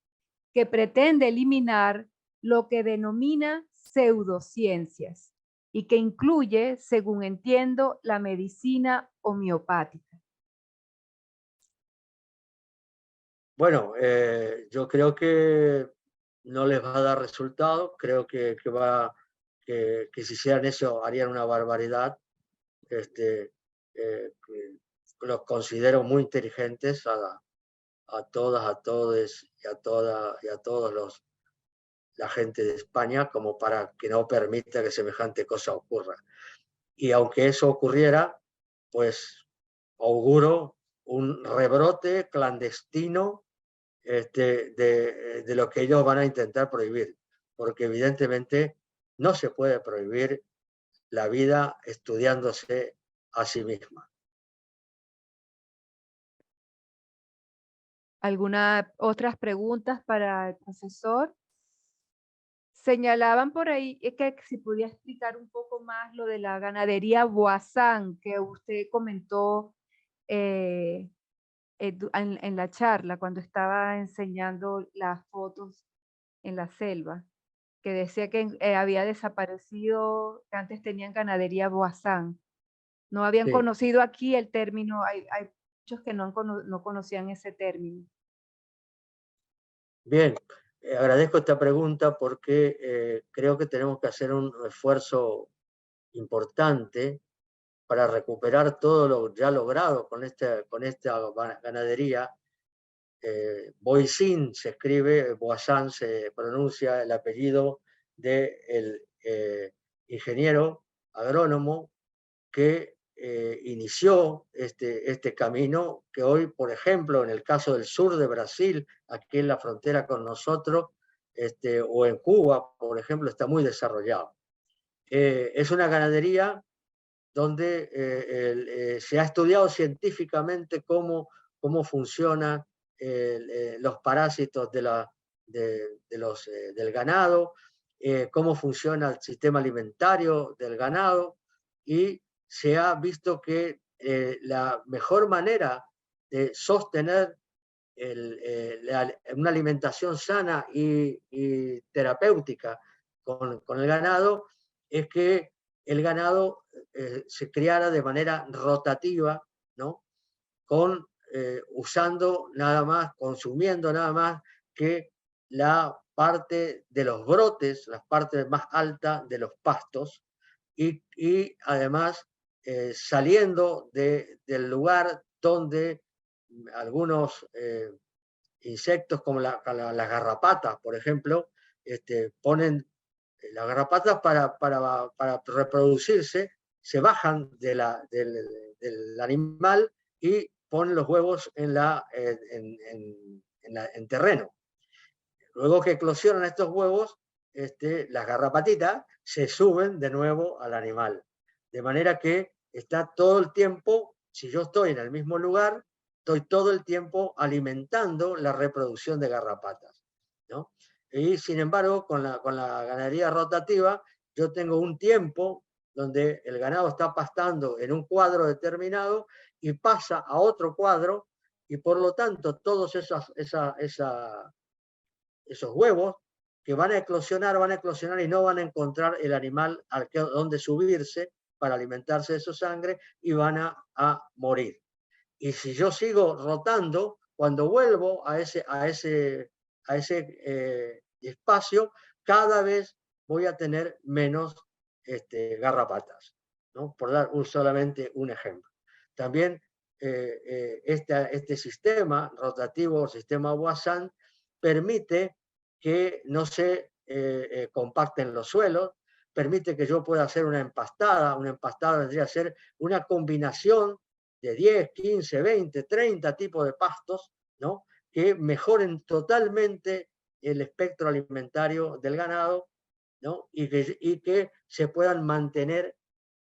que pretende eliminar lo que denomina pseudociencias y que incluye, según entiendo, la medicina homeopática. Bueno, yo creo que no les va a dar resultado, creo que si hicieran eso harían una barbaridad. Los considero muy inteligentes a todas, a todos y a todos la gente de España como para que no permita que semejante cosa ocurra. Y aunque eso ocurriera, pues auguro un rebrote clandestino de lo que ellos van a intentar prohibir, porque evidentemente no se puede prohibir la vida estudiándose a sí misma. ¿Algunas otras preguntas para el profesor? Señalaban por ahí que si podía explicar un poco más lo de la ganadería Boazán que usted comentó eh, en la charla cuando estaba enseñando las fotos en la selva, que decía que había desaparecido, que antes tenían ganadería Boazán. No habían Sí, conocido aquí el término, hay muchos que no conocían ese término. bien, agradezco esta pregunta porque creo que tenemos que hacer un esfuerzo importante para recuperar todo lo ya logrado con esta ganadería. Boisín se escribe, Boisán se pronuncia el apellido del ingeniero agrónomo que inició este camino, que hoy, por ejemplo, en el caso del sur de Brasil, aquí en la frontera con nosotros, o en Cuba, por ejemplo, está muy desarrollado. Es una ganadería donde se ha estudiado científicamente cómo funcionan los parásitos del ganado, cómo funciona el sistema alimentario del ganado, y se ha visto que la mejor manera de sostener una alimentación sana y terapéutica con el ganado es que el ganado se criara de manera rotativa, ¿no? Usando nada más, consumiendo nada más que la parte de los brotes, las partes más altas de los pastos, y además saliendo del lugar donde algunos insectos como las garrapatas, por ejemplo, ponen las garrapatas para reproducirse, se bajan del animal y ponen los huevos en terreno. Luego que eclosionan estos huevos, las garrapatitas se suben de nuevo al animal. De manera que está todo el tiempo, si yo estoy en el mismo lugar, estoy todo el tiempo alimentando la reproducción de garrapatas, ¿no? Y sin embargo, con la ganadería rotativa, yo tengo un tiempo donde el ganado está pastando en un cuadro determinado y pasa a otro cuadro, y por lo tanto todos esos huevos que van a eclosionar y no van a encontrar el animal donde subirse para alimentarse de su sangre, y van a morir. Y si yo sigo rotando, cuando vuelvo a ese espacio, cada vez voy a tener menos garrapatas, ¿no? Por dar solamente un ejemplo. También este sistema rotativo, sistema Boissin, permite que no se compacten los suelos, permite que yo pueda hacer una empastada. Una empastada vendría a ser una combinación de 10, 15, 20, 30 tipos de pastos, ¿no? Que mejoren totalmente el espectro alimentario del ganado, ¿no? Y que se puedan mantener,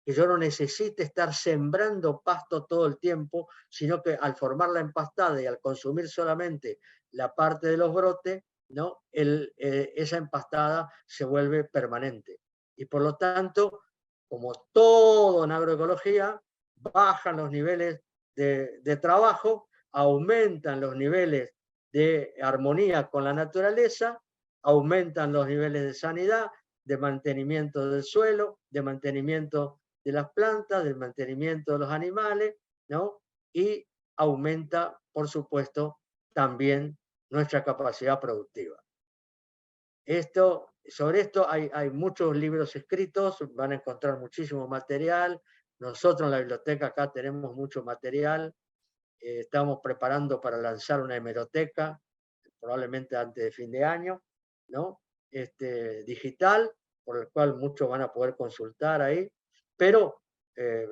que yo no necesite estar sembrando pasto todo el tiempo, sino que al formar la empastada y al consumir solamente la parte de los brotes, ¿no? Esa empastada se vuelve permanente. Y por lo tanto, como todo en agroecología, bajan los niveles de trabajo, aumentan los niveles de armonía con la naturaleza, aumentan los niveles de sanidad, de mantenimiento del suelo, de mantenimiento de las plantas, del mantenimiento de los animales, ¿no? Y aumenta, por supuesto, también nuestra capacidad productiva. Sobre esto hay muchos libros escritos, van a encontrar muchísimo material. Nosotros en la biblioteca acá tenemos mucho material. Estamos preparando para lanzar una hemeroteca, probablemente antes de fin de año, ¿no? Digital, por el cual muchos van a poder consultar ahí, pero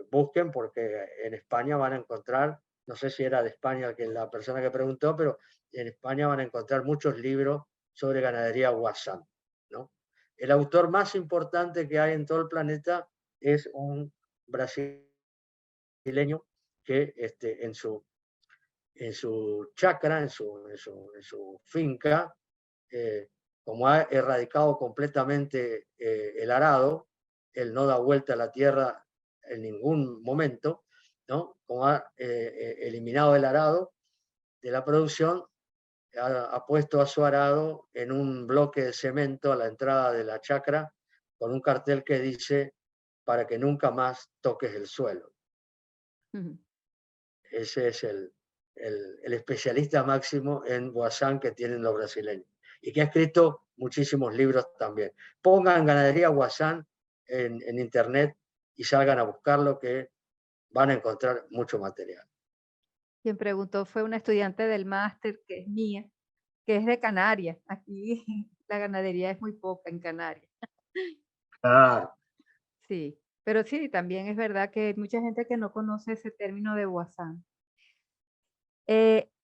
busquen, porque en España van a encontrar no sé si era de España que la persona que preguntó, pero en España van a encontrar muchos libros sobre ganadería Wassan, ¿no? El autor más importante que hay en todo el planeta es un brasileño que en su chacra, en su finca, eh, como ha erradicado completamente el arado, él no da vuelta a la tierra en ningún momento, ¿no? Como ha eliminado el arado de la producción, ha puesto a su arado en un bloque de cemento a la entrada de la chacra con un cartel que dice para que nunca más toques el suelo. Ujú. Ese es el especialista máximo en Boazán que tienen los brasileños y que ha escrito muchísimos libros también. Pongan ganadería Boazán en internet y salgan a buscarlo, que van a encontrar mucho material. Quien preguntó fue una estudiante del máster que es mía, que es de Canarias. Aquí la ganadería es muy poca en Canarias. Claro. Sí, pero sí, también es verdad que hay mucha gente que no conoce ese término de Boazán.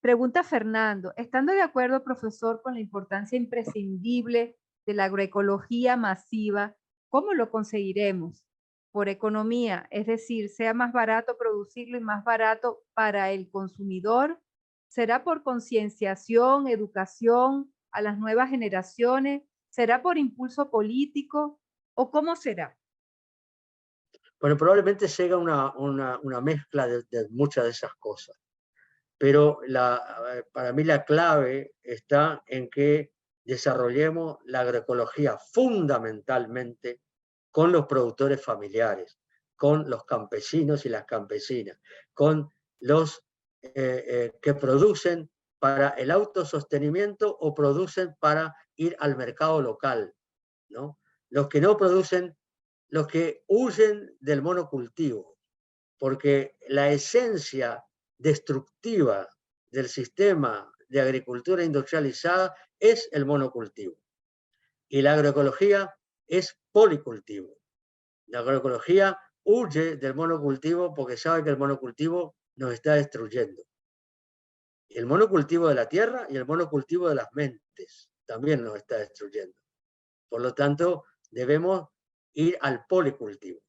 Pregunta Fernando, estando de acuerdo, profesor, con la importancia imprescindible de la agroecología masiva, ¿cómo lo conseguiremos? Por economía, es decir, sea más barato producirlo y más barato para el consumidor. ¿Será por concienciación, educación a las nuevas generaciones? ¿Será por impulso político? ¿O cómo será? Bueno, probablemente sea una mezcla de muchas de esas cosas, pero para mí la clave está en que desarrollemos la agroecología fundamentalmente con los productores familiares, con los campesinos y las campesinas, con los que producen para el autosostenimiento o producen para ir al mercado local, ¿no? Los que no producen, los que huyen del monocultivo, porque la esencia destructiva del sistema de agricultura industrializada es el monocultivo. Y la agroecología es policultivo. La agroecología huye del monocultivo porque sabe que el monocultivo nos está destruyendo. El monocultivo de la tierra y el monocultivo de las mentes también nos está destruyendo. Por lo tanto, debemos ir al policultivo.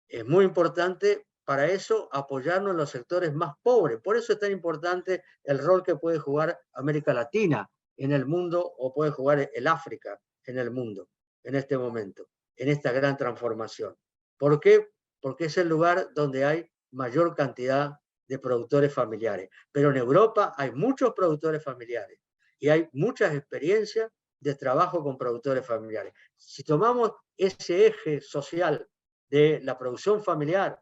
Es muy importante para eso apoyarnos en los sectores más pobres. Por eso es tan importante el rol que puede jugar América Latina en el mundo o puede jugar el África en el mundo en este momento, en esta gran transformación. ¿Por qué? Porque es el lugar donde hay mayor cantidad de productores familiares. Pero en Europa hay muchos productores familiares y hay muchas experiencias de trabajo con productores familiares. Si tomamos ese eje social de la producción familiar,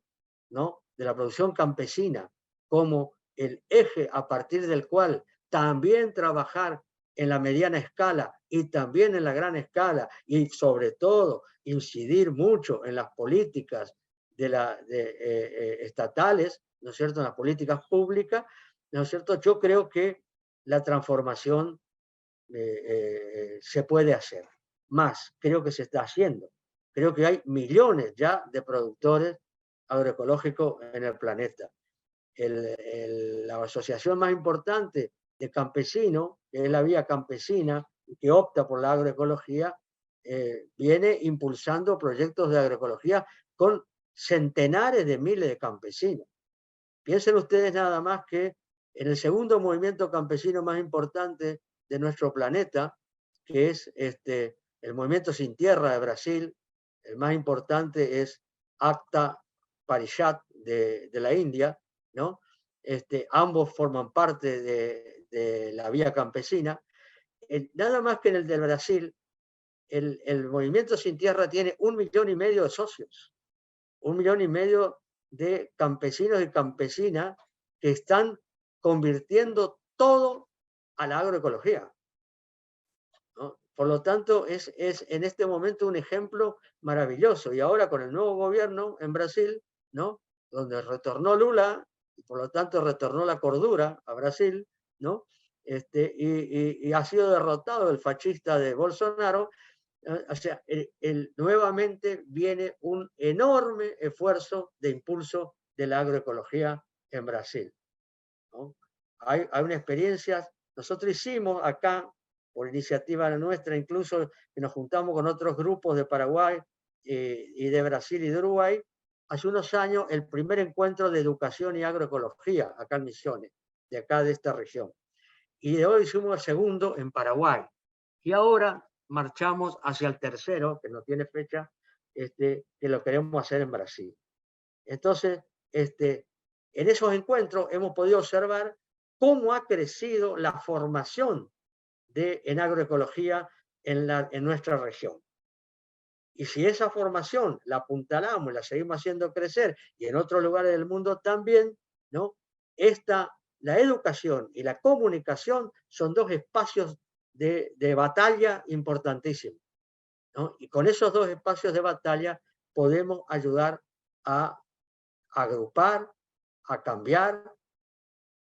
¿no? De la producción campesina, como el eje a partir del cual también trabajar en la mediana escala y también en la gran escala y sobre todo incidir mucho en las políticas estatales, ¿no es cierto?, en las políticas públicas, ¿no es cierto? Yo creo que la transformación se puede hacer. Más, creo que se está haciendo. Creo que hay millones ya de productores agroecológicos en el planeta. La asociación más importante de campesinos, que es la Vía Campesina, que opta por la agroecología, viene impulsando proyectos de agroecología con centenares de miles de campesinos. Piensen ustedes nada más que en el segundo movimiento campesino más importante de nuestro planeta, que es el movimiento sin tierra de Brasil, el más importante es Acta Parishat de la India, ¿no? Ambos forman parte de la vía campesina. Nada más que en el del Brasil, el movimiento sin tierra tiene 1,5 millones de socios, 1,5 millones de campesinos y campesinas que están convirtiendo todo a la agroecología, ¿no? Por lo tanto, es en este momento un ejemplo maravilloso. Y ahora con el nuevo gobierno en Brasil, ¿no? Donde retornó Lula, y por lo tanto retornó la cordura a Brasil, ¿no? Y ha sido derrotado el fascista de Bolsonaro. O sea, nuevamente viene un enorme esfuerzo de impulso de la agroecología en Brasil. ¿no? Hay una experiencia, nosotros hicimos acá, por iniciativa nuestra, incluso que nos juntamos con otros grupos de Paraguay y de Brasil y de Uruguay, hace unos años el primer encuentro de educación y agroecología acá en Misiones, de acá de esta región. Y de hoy hicimos el segundo en Paraguay. Y ahora marchamos hacia el tercero, que no tiene fecha, que lo queremos hacer en Brasil. Entonces, en esos encuentros hemos podido observar cómo ha crecido la formación en agroecología en nuestra región. Y si esa formación la apuntalamos y la seguimos haciendo crecer, y en otros lugares del mundo también, ¿no? La educación y la comunicación son dos espacios de batalla importantísimos, ¿no? Y con esos dos espacios de batalla podemos ayudar a agrupar, a cambiar,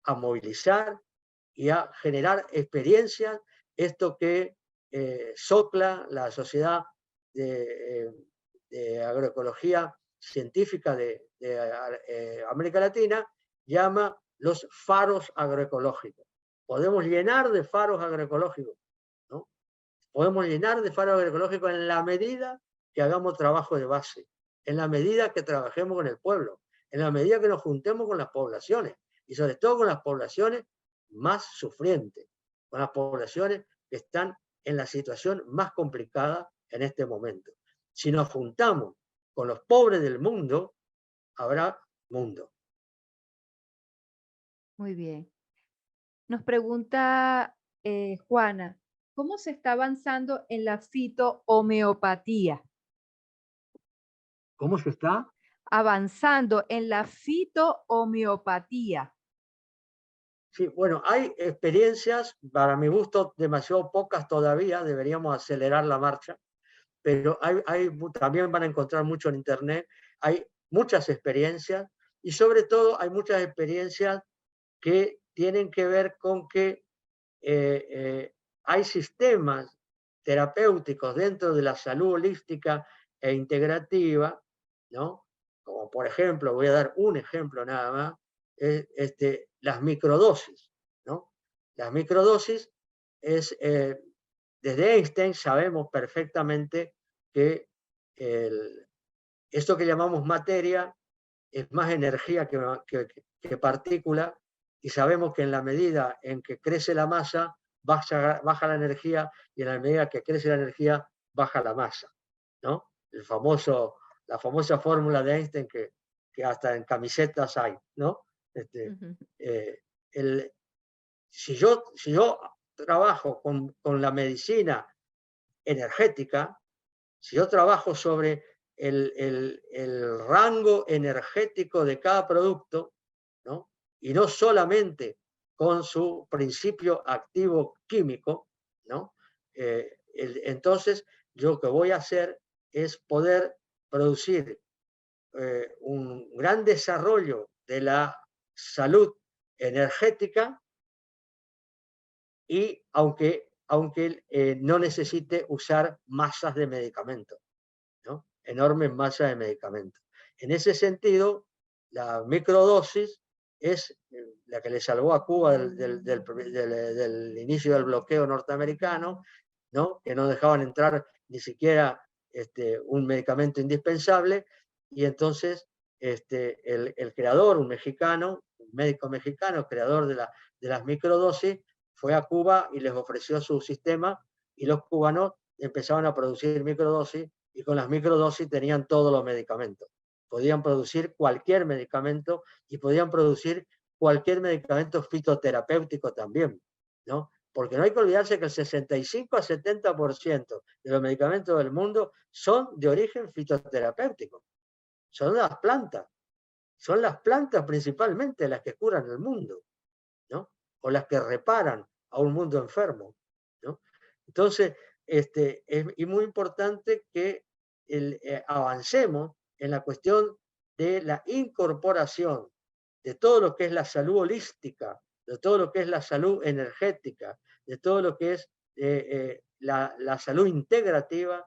a movilizar y a generar experiencias, esto que SOCLA, la Sociedad de Agroecología Científica de América Latina, llama los faros agroecológicos. Podemos llenar de faros agroecológicos, ¿no? Podemos llenar de faros agroecológicos en la medida que hagamos trabajo de base, en la medida que trabajemos con el pueblo, en la medida que nos juntemos con las poblaciones, y sobre todo con las poblaciones más sufrientes, con las poblaciones que están en la situación más complicada en este momento. Si nos juntamos con los pobres del mundo, habrá mundo. Muy bien. Nos pregunta Juana, ¿cómo se está avanzando en la fitohomeopatía? ¿Cómo se está? Avanzando en la fitohomeopatía. Sí, bueno, hay experiencias, para mi gusto, demasiado pocas todavía, deberíamos acelerar la marcha, pero también van a encontrar mucho en Internet, hay muchas experiencias y sobre todo hay muchas experiencias que tienen que ver con que hay sistemas terapéuticos dentro de la salud holística e integrativa, ¿no? Como por ejemplo, voy a dar un ejemplo nada más, las microdosis, ¿no? Las microdosis es, desde Einstein sabemos perfectamente que esto que llamamos materia es más energía que partícula, y sabemos que en la medida en que crece la masa, baja la energía, y en la medida que crece la energía, baja la masa, ¿no? La famosa fórmula de Einstein que hasta en camisetas hay, ¿no? Este, Ujú. eh, el, si yo trabajo con la medicina energética, si yo trabajo sobre el rango energético de cada producto, ¿no? Y no solamente con su principio activo químico, ¿no? Entonces, yo lo que voy a hacer es poder producir un gran desarrollo de la salud energética, y aunque no necesite usar masas de medicamentos, ¿no? Enormes masas de medicamentos. En ese sentido, la microdosis es la que le salvó a Cuba del inicio del bloqueo norteamericano, ¿no? Que no dejaban entrar ni siquiera un medicamento indispensable, y entonces el creador, un mexicano, un médico mexicano, creador de las microdosis, fue a Cuba y les ofreció su sistema, y los cubanos empezaron a producir microdosis, y con las microdosis tenían todos los medicamentos. Podían producir cualquier medicamento, y podían producir cualquier medicamento fitoterapéutico también, ¿no? Porque no hay que olvidarse que el 65 a 70% de los medicamentos del mundo son de origen fitoterapéutico. Son las plantas principalmente las que curan el mundo, ¿no? O las que reparan a un mundo enfermo, ¿no? Entonces, es muy importante que avancemos en la cuestión de la incorporación de todo lo que es la salud holística, de todo lo que es la salud energética, de todo lo que es la salud integrativa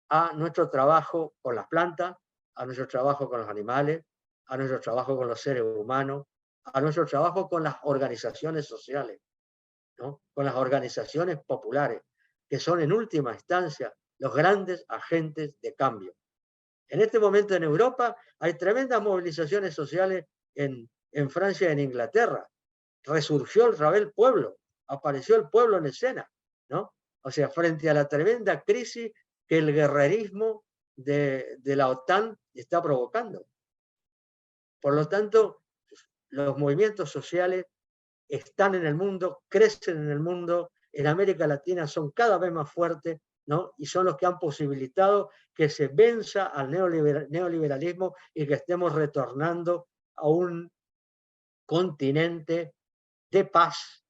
a nuestro trabajo con las plantas, a nuestro trabajo con los animales, a nuestro trabajo con los seres humanos, a nuestro trabajo con las organizaciones sociales, ¿no? Con las organizaciones populares, que son en última instancia los grandes agentes de cambio. En este momento en Europa hay tremendas movilizaciones sociales en Francia y en Inglaterra. Resurgió otra vez el pueblo, apareció el pueblo en escena, ¿no? O sea, frente a la tremenda crisis que el guerrerismo de la OTAN está provocando. Por lo tanto, los movimientos sociales están en el mundo, crecen en el mundo, en América Latina son cada vez más fuertes, ¿no? Y son los que han posibilitado que se venza al neoliberalismo y que estemos retornando a un continente de paz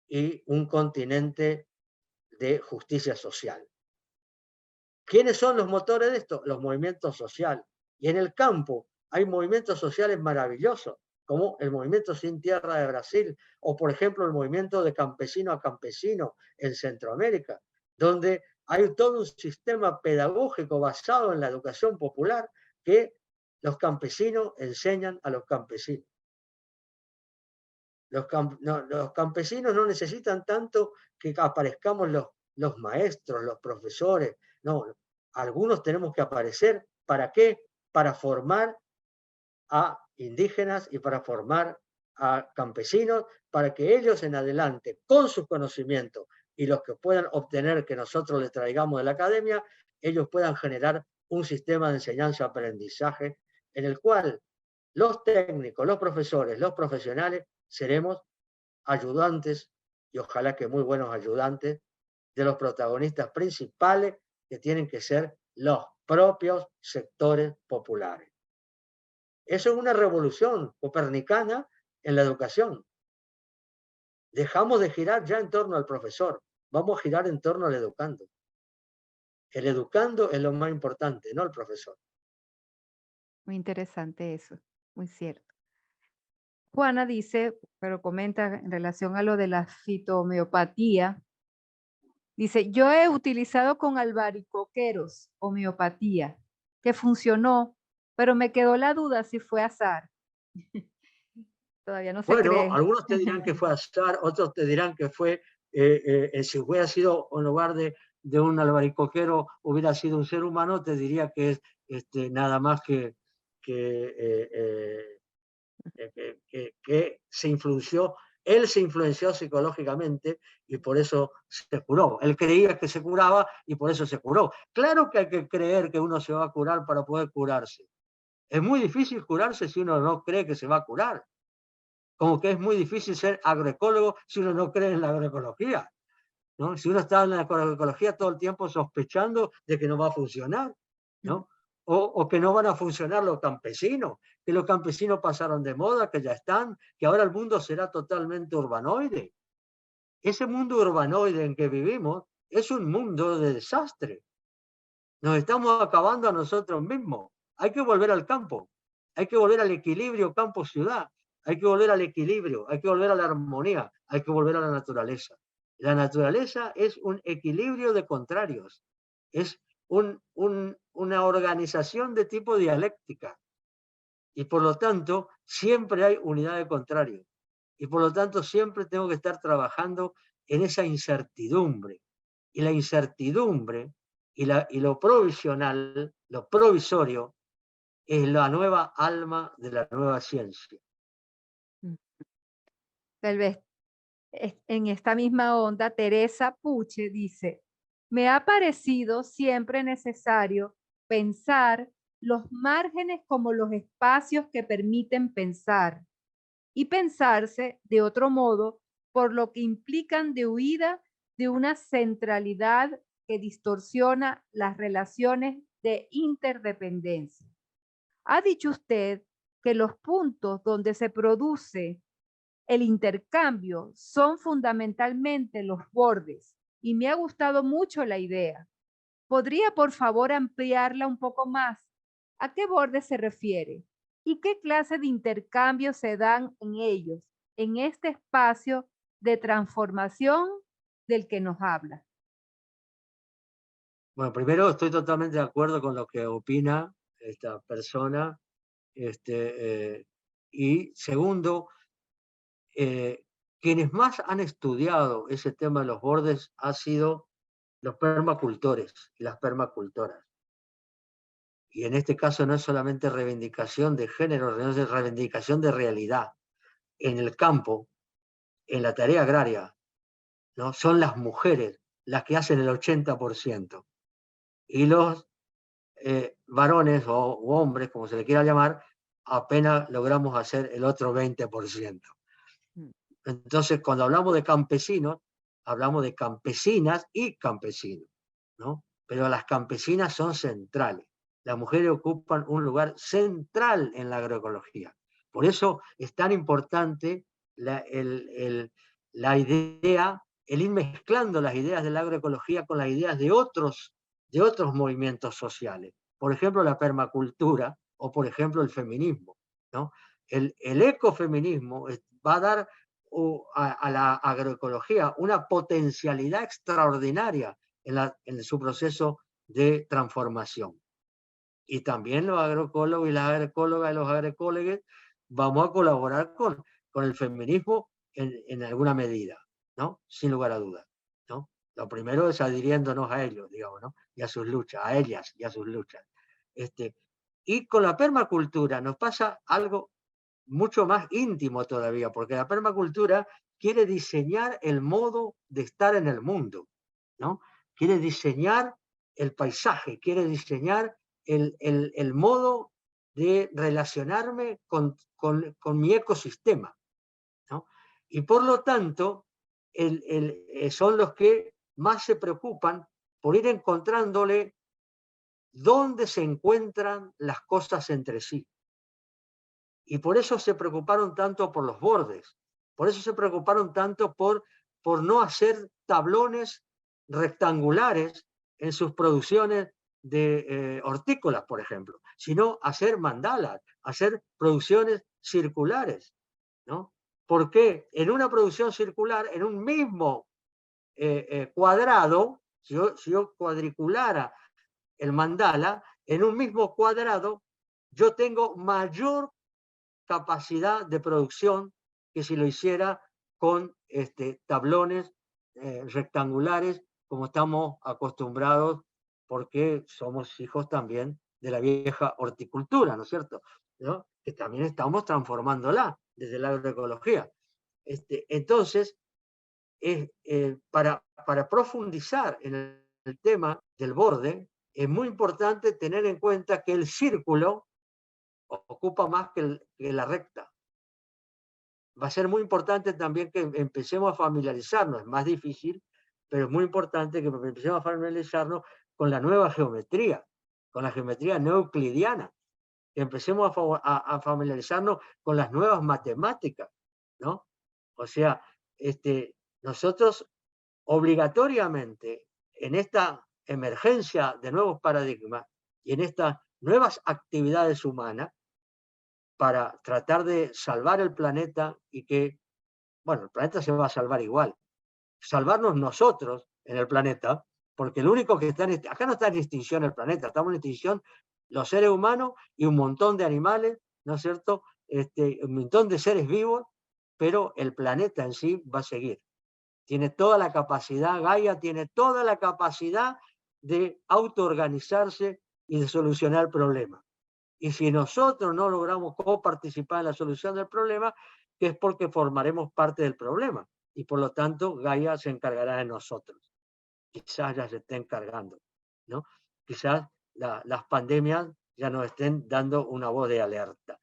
y un continente de justicia social. ¿Quiénes son los motores de esto? Los movimientos sociales. Y en el campo hay movimientos sociales maravillosos, como el movimiento Sin Tierra de Brasil, o por ejemplo el movimiento de campesino a campesino en Centroamérica, donde hay todo un sistema pedagógico basado en la educación popular que los campesinos enseñan a los campesinos. Los campesinos no necesitan tanto que aparezcamos los maestros, los profesores. No, algunos tenemos que aparecer. ¿Para qué? Para formar a indígenas y para formar a campesinos, para que ellos en adelante, con sus conocimientos y los que puedan obtener que nosotros les traigamos de la academia, ellos puedan generar un sistema de enseñanza-aprendizaje en el cual los técnicos, los profesores, los profesionales seremos ayudantes, y ojalá que muy buenos ayudantes, de los protagonistas principales que tienen que ser los propios sectores populares. Eso es una revolución copernicana en la educación. Dejamos de girar ya en torno al profesor, vamos a girar en torno al educando. El educando es lo más importante, no el profesor. Muy interesante eso, muy cierto. Juana dice, pero comenta en relación a lo de la fitohomeopatía, dice, yo he utilizado con albaricoqueros homeopatía, que funcionó, pero me quedó la duda si fue azar. Todavía no se Bueno, cree. algunos te dirán que fue azar, otros te dirán que fue, si hubiera sido en lugar de un albaricoquero, hubiera sido un ser humano, te diría que es nada más que se influenció, él se influenció psicológicamente y por eso se curó. Él creía que se curaba y por eso se curó. Claro que hay que creer que uno se va a curar para poder curarse. Es muy difícil curarse si uno no cree que se va a curar. Como que es muy difícil ser agroecólogo si uno no cree en la agroecología, ¿no? Si uno está en la agroecología todo el tiempo sospechando de que no va a funcionar, ¿no? O que no van a funcionar los campesinos, que los campesinos pasaron de moda, que ya están, que ahora el mundo será totalmente urbanoide. Ese mundo urbanoide en que vivimos es un mundo de desastre. Nos estamos acabando a nosotros mismos. Hay que volver al campo, hay que volver al equilibrio campo-ciudad, hay que volver al equilibrio, hay que volver a la armonía, hay que volver a la naturaleza. La naturaleza es un equilibrio de contrarios, es una organización de tipo dialéctica y por lo tanto siempre hay unidad de contrarios y por lo tanto siempre tengo que estar trabajando en esa incertidumbre y la incertidumbre y lo provisional, lo provisorio, es la nueva alma de la nueva ciencia. Tal vez en esta misma onda, Teresa Puche dice, me ha parecido siempre necesario pensar los márgenes como los espacios que permiten pensar y pensarse de otro modo por lo que implican de huida de una centralidad que distorsiona las relaciones de interdependencia. Ha dicho usted que los puntos donde se produce el intercambio son fundamentalmente los bordes y me ha gustado mucho la idea. ¿Podría por favor ampliarla un poco más? ¿A qué bordes se refiere? ¿Y qué clase de intercambios se dan en ellos, en este espacio de transformación del que nos habla? Bueno, primero estoy totalmente de acuerdo con lo que opina esta persona. Y segundo, quienes más han estudiado ese tema de los bordes han sido los permacultores y las permacultoras. Y en este caso no es solamente reivindicación de género, sino es reivindicación de realidad. En el campo, en la tarea agraria, ¿no? Son las mujeres las que hacen el 80%. Y los varones o hombres, como se le quiera llamar, apenas logramos hacer el otro 20%. Mm. Entonces, cuando hablamos de campesinos, hablamos de campesinas y campesinos, ¿no? Pero las campesinas son centrales. Las mujeres ocupan un lugar central en la agroecología. Por eso es tan importante la idea, el ir mezclando las ideas de la agroecología con las ideas de otros movimientos sociales. Por ejemplo, la permacultura o, por ejemplo, el feminismo, ¿no? El ecofeminismo va a dar a la agroecología una potencialidad extraordinaria en su proceso de transformación. Y también los agroecólogos y las agroecólogas y los agroecólogos vamos a colaborar con el feminismo en alguna medida, ¿no? Sin lugar a dudas, ¿no? Lo primero es adhiriéndonos a ellos, digamos, ¿no? Y a sus luchas, a ellas y a sus luchas. Y con la permacultura nos pasa algo mucho más íntimo todavía, porque la permacultura quiere diseñar el modo de estar en el mundo, ¿no? Quiere diseñar el paisaje, quiere diseñar el modo de relacionarme con mi ecosistema, ¿no? Y por lo tanto, son los que más se preocupan por ir encontrándole dónde se encuentran las cosas entre sí. Y por eso se preocuparon tanto por los bordes, por eso se preocuparon tanto por no hacer tablones rectangulares en sus producciones de hortícolas, por ejemplo, sino hacer mandalas, hacer producciones circulares, ¿no? Porque en una producción circular, en un mismo cuadrado, si yo cuadriculara el mandala, en un mismo cuadrado, yo tengo mayor capacidad de producción que si lo hiciera con tablones rectangulares, como estamos acostumbrados, porque somos hijos también de la vieja horticultura, ¿no es cierto? ¿No? Que también estamos transformándola desde la agroecología. Entonces, para profundizar en el tema del borde, es muy importante tener en cuenta que el círculo ocupa más que la recta. Va a ser muy importante también que empecemos a familiarizarnos, es más difícil, pero es muy importante que empecemos a familiarizarnos con la nueva geometría, con la geometría no euclidiana, que empecemos a familiarizarnos con las nuevas matemáticas, ¿no? O sea, nosotros obligatoriamente en esta emergencia de nuevos paradigmas y en estas nuevas actividades humanas, para tratar de salvar el planeta y que, bueno, el planeta se va a salvar igual. Salvarnos nosotros en el planeta, porque el único que está acá no está en extinción el planeta, estamos en extinción los seres humanos y un montón de animales, ¿no es cierto? Un montón de seres vivos, pero el planeta en sí va a seguir. Tiene toda la capacidad, Gaia tiene toda la capacidad de autoorganizarse y de solucionar problemas. Y si nosotros no logramos coparticipar en la solución del problema, que es porque formaremos parte del problema. Y por lo tanto, Gaia se encargará de nosotros. Quizás ya se esté encargando, ¿no? Quizás las pandemias ya nos estén dando una voz de alerta.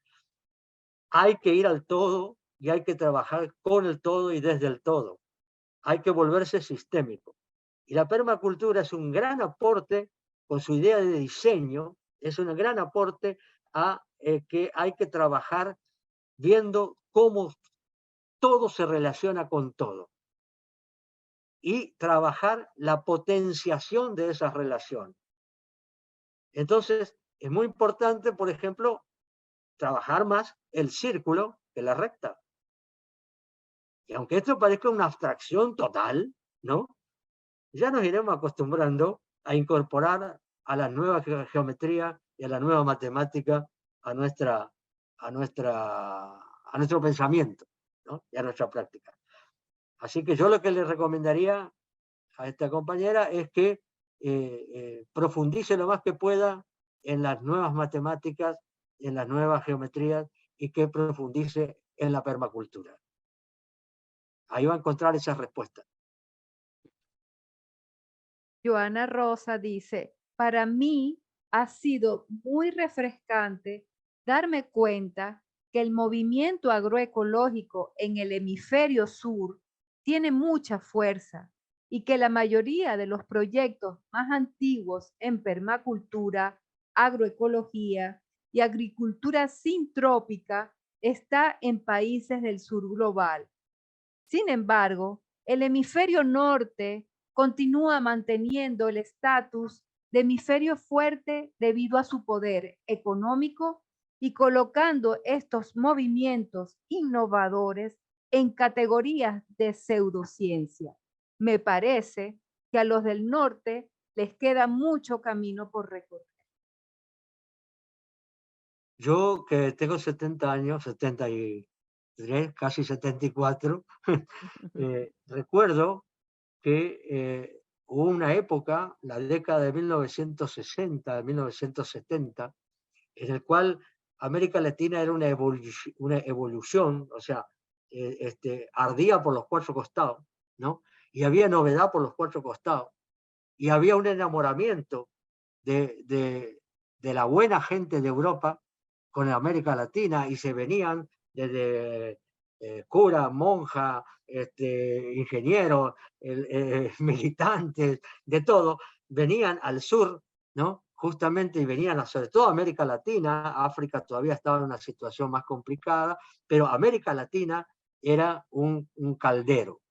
Hay que ir al todo y hay que trabajar con el todo y desde el todo. Hay que volverse sistémico. Y la permacultura es un gran aporte con su idea de diseño, es un gran aporte a que hay que trabajar viendo cómo todo se relaciona con todo y trabajar la potenciación de esas relaciones. Entonces, es muy importante, por ejemplo, trabajar más el círculo que la recta. Y aunque esto parezca una abstracción total, ¿no? Ya nos iremos acostumbrando a incorporar a la nueva geometría y a la nueva matemática a nuestro pensamiento. ¿no? Y a nuestra práctica. Así que yo lo que le recomendaría a esta compañera es que profundice lo más que pueda en las nuevas matemáticas, en las nuevas geometrías y que profundice en la permacultura. Ahí va a encontrar esas respuestas. Joana Rosa dice, para mí ha sido muy refrescante darme cuenta que el movimiento agroecológico en el hemisferio sur tiene mucha fuerza y que la mayoría de los proyectos más antiguos en permacultura, agroecología y agricultura sintrópica está en países del sur global. Sin embargo, el hemisferio norte continúa manteniendo el estatus de hemisferio fuerte debido a su poder económico y colocando estos movimientos innovadores en categorías de pseudociencia. Me parece que a los del norte les queda mucho camino por recorrer. Yo que tengo 70 años, 73, casi 74, recuerdo que hubo una época, la década de 1960, de 1970, en el cual América Latina era una evolución, o sea, ardía por los cuatro costados, ¿no? Y había novedad por los cuatro costados, y había un enamoramiento de la buena gente de Europa con América Latina, y se venían desde cura, monja, ingenieros, militantes, de todo, venían al sur, ¿no? Justamente, y venían sobre todo a América Latina. África todavía estaba en una situación más complicada, pero América Latina era un caldero.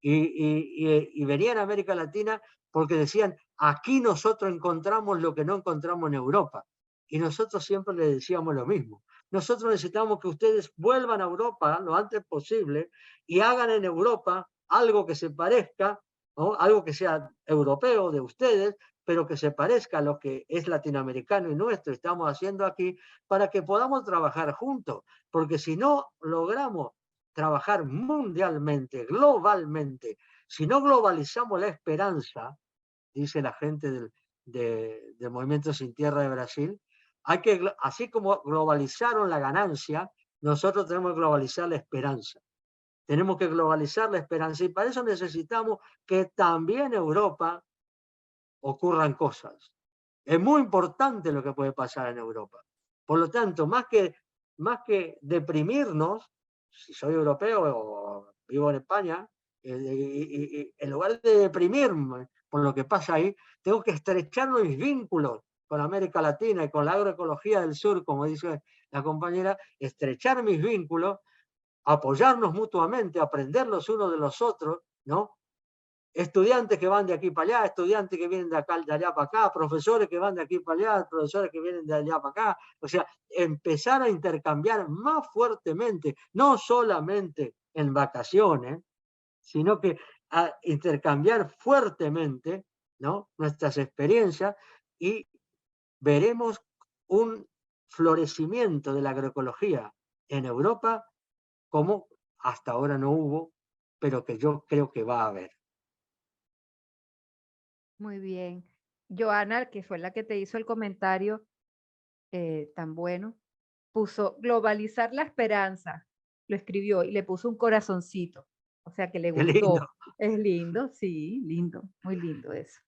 Y venían a América Latina porque decían, aquí nosotros encontramos lo que no encontramos en Europa. Y nosotros siempre les decíamos lo mismo. Nosotros necesitamos que ustedes vuelvan a Europa lo antes posible y hagan en Europa algo que se parezca, ¿no? Algo que sea europeo de ustedes, pero que se parezca a lo que es latinoamericano y nuestro, estamos haciendo aquí, para que podamos trabajar juntos. Porque si no logramos trabajar mundialmente, globalmente, si no globalizamos la esperanza, dice la gente del Movimiento Sin Tierra de Brasil, hay que, así como globalizaron la ganancia, nosotros tenemos que globalizar la esperanza. Tenemos que globalizar la esperanza, y para eso necesitamos que también en Europa ocurran cosas. Es muy importante lo que puede pasar en Europa. Por lo tanto, más que deprimirnos, si soy europeo o vivo en España, en lugar de deprimirme por lo que pasa ahí, tengo que estrechar mis vínculos con América Latina y con la agroecología del sur, como dice la compañera, estrechar mis vínculos, apoyarnos mutuamente, aprender los unos de los otros, ¿no? Estudiantes que van de aquí para allá, estudiantes que vienen de allá para acá, profesores que van de aquí para allá, profesores que vienen de allá para acá. O sea, empezar a intercambiar más fuertemente, no solamente en vacaciones, sino que a intercambiar fuertemente, ¿no?, nuestras experiencias, y veremos un florecimiento de la agroecología en Europa como hasta ahora no hubo, pero que yo creo que va a haber. Muy bien. Joana, que fue la que te hizo el comentario tan bueno, puso globalizar la esperanza, lo escribió y le puso un corazoncito, o sea que le Qué lindo. gustó. Es lindo, sí, lindo, muy lindo eso.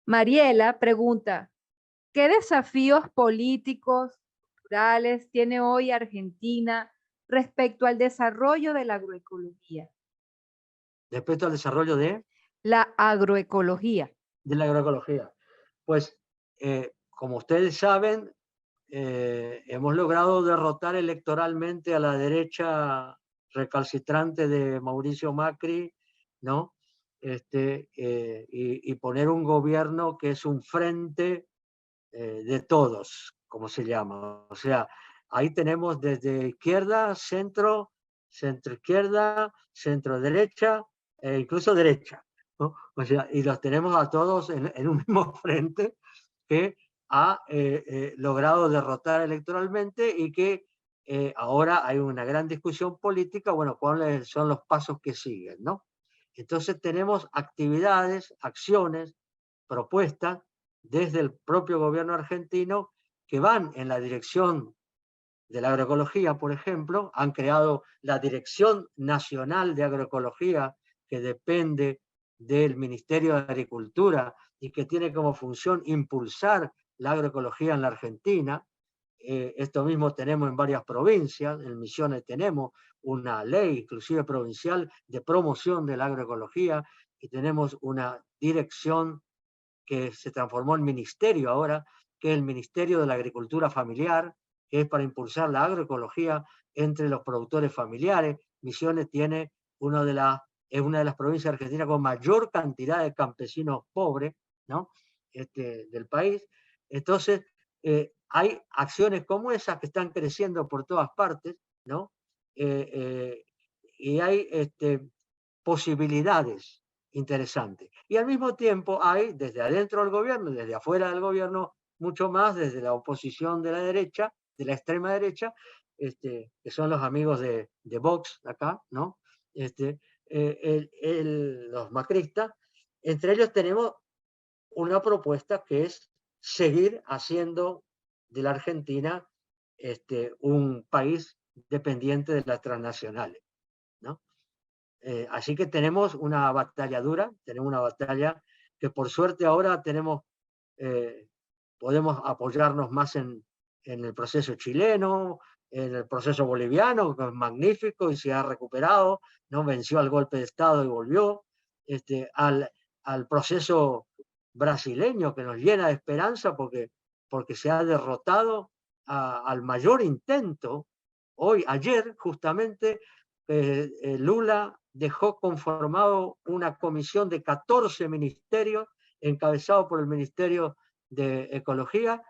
Mariela pregunta, ¿qué desafíos políticos, culturales tiene hoy Argentina respecto al desarrollo de la agroecología? Respecto al desarrollo La agroecología. de la agroecología. Pues, como ustedes saben, hemos logrado derrotar electoralmente a la derecha recalcitrante de Mauricio Macri, ¿no? Y poner un gobierno que es un frente de todos, como se llama. O sea, ahí tenemos desde izquierda, centro, centro izquierda, centro derecha, e incluso derecha, ¿no? O sea, y los tenemos a todos en un mismo frente que ha logrado derrotar electoralmente, y que ahora hay una gran discusión política, bueno, cuáles son los pasos que siguen, ¿no? Entonces tenemos actividades, acciones, propuestas desde el propio gobierno argentino que van en la dirección de la agroecología, por ejemplo. Han creado la Dirección Nacional de Agroecología, que depende del Ministerio de Agricultura y que tiene como función impulsar la agroecología en la Argentina. Esto mismo tenemos en varias provincias. En Misiones tenemos una ley, inclusive provincial, de promoción de la agroecología, y tenemos una dirección que se transformó en ministerio ahora, que es el Ministerio de la Agricultura Familiar, que es para impulsar la agroecología entre los productores familiares. Misiones tiene es una de las provincias argentinas con mayor cantidad de campesinos pobres, ¿no? Del país. Entonces, hay acciones como esas que están creciendo por todas partes, ¿no? Eh, eh, y hay posibilidades interesantes. Y al mismo tiempo hay, desde adentro del gobierno y desde afuera del gobierno, mucho más desde la oposición de la derecha, de la extrema derecha, que son los amigos de Vox acá, ¿no? Los macristas. Entre ellos tenemos una propuesta que es seguir haciendo de la Argentina un país dependiente de las transnacionales, ¿no? Así que tenemos una batalla dura, tenemos una batalla que por suerte ahora eh, podemos apoyarnos más en el proceso chileno, en el proceso boliviano, que es magnífico y se ha recuperado, ¿no? Venció al golpe de Estado y volvió, este, al, al proceso brasileño, que nos llena de esperanza porque se ha derrotado al mayor intento. Ayer, justamente, Lula dejó conformado una comisión de 14 ministerios, encabezado por el Ministerio de Ecología,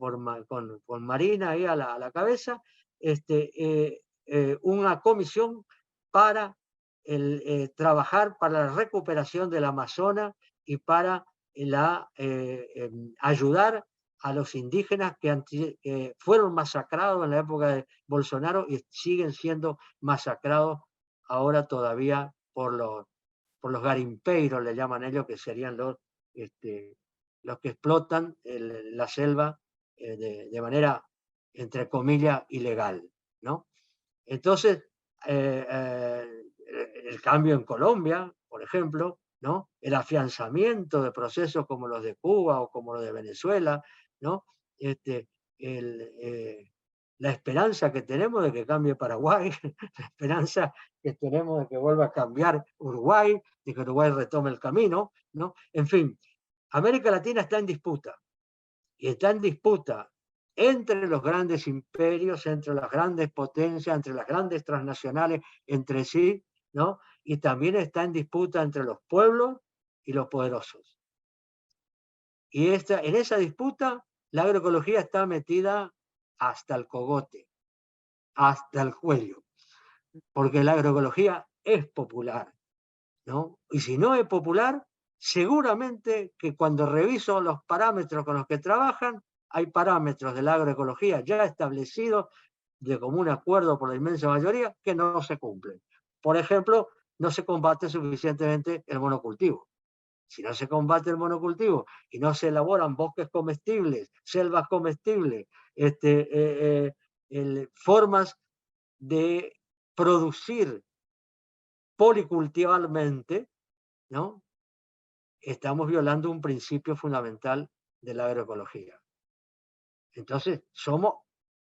con Marina ahí a la cabeza, una comisión para trabajar para la recuperación del Amazonas y para ayudar a los indígenas que fueron masacrados en la época de Bolsonaro y siguen siendo masacrados ahora todavía por los garimpeiros, le llaman ellos, que serían los que explotan la selva de manera, entre comillas, ilegal, ¿no? Entonces, eh, eh, el cambio en Colombia, por ejemplo, ¿no? El afianzamiento de procesos como los de Cuba o como los de Venezuela, ¿no? Este, el, la esperanza que tenemos de que cambie Paraguay, la esperanza que tenemos de que vuelva a cambiar Uruguay, de que Uruguay retome el camino, ¿no? En fin, América Latina está en disputa, y está en disputa entre los grandes imperios, entre las grandes potencias, entre las grandes transnacionales entre sí, ¿no? Y también está en disputa entre los pueblos y los poderosos. Y en esa disputa, la agroecología está metida hasta el cogote, hasta el cuello, porque la agroecología es popular, ¿no? Y si no es popular, seguramente que cuando reviso los parámetros con los que trabajan, hay parámetros de la agroecología ya establecidos de común acuerdo por la inmensa mayoría que no se cumplen. Por ejemplo, no se combate suficientemente el monocultivo. Si no se combate el monocultivo y no se elaboran bosques comestibles, selvas comestibles, formas de producir policultivalmente, ¿no? Estamos violando un principio fundamental de la agroecología. Entonces, somos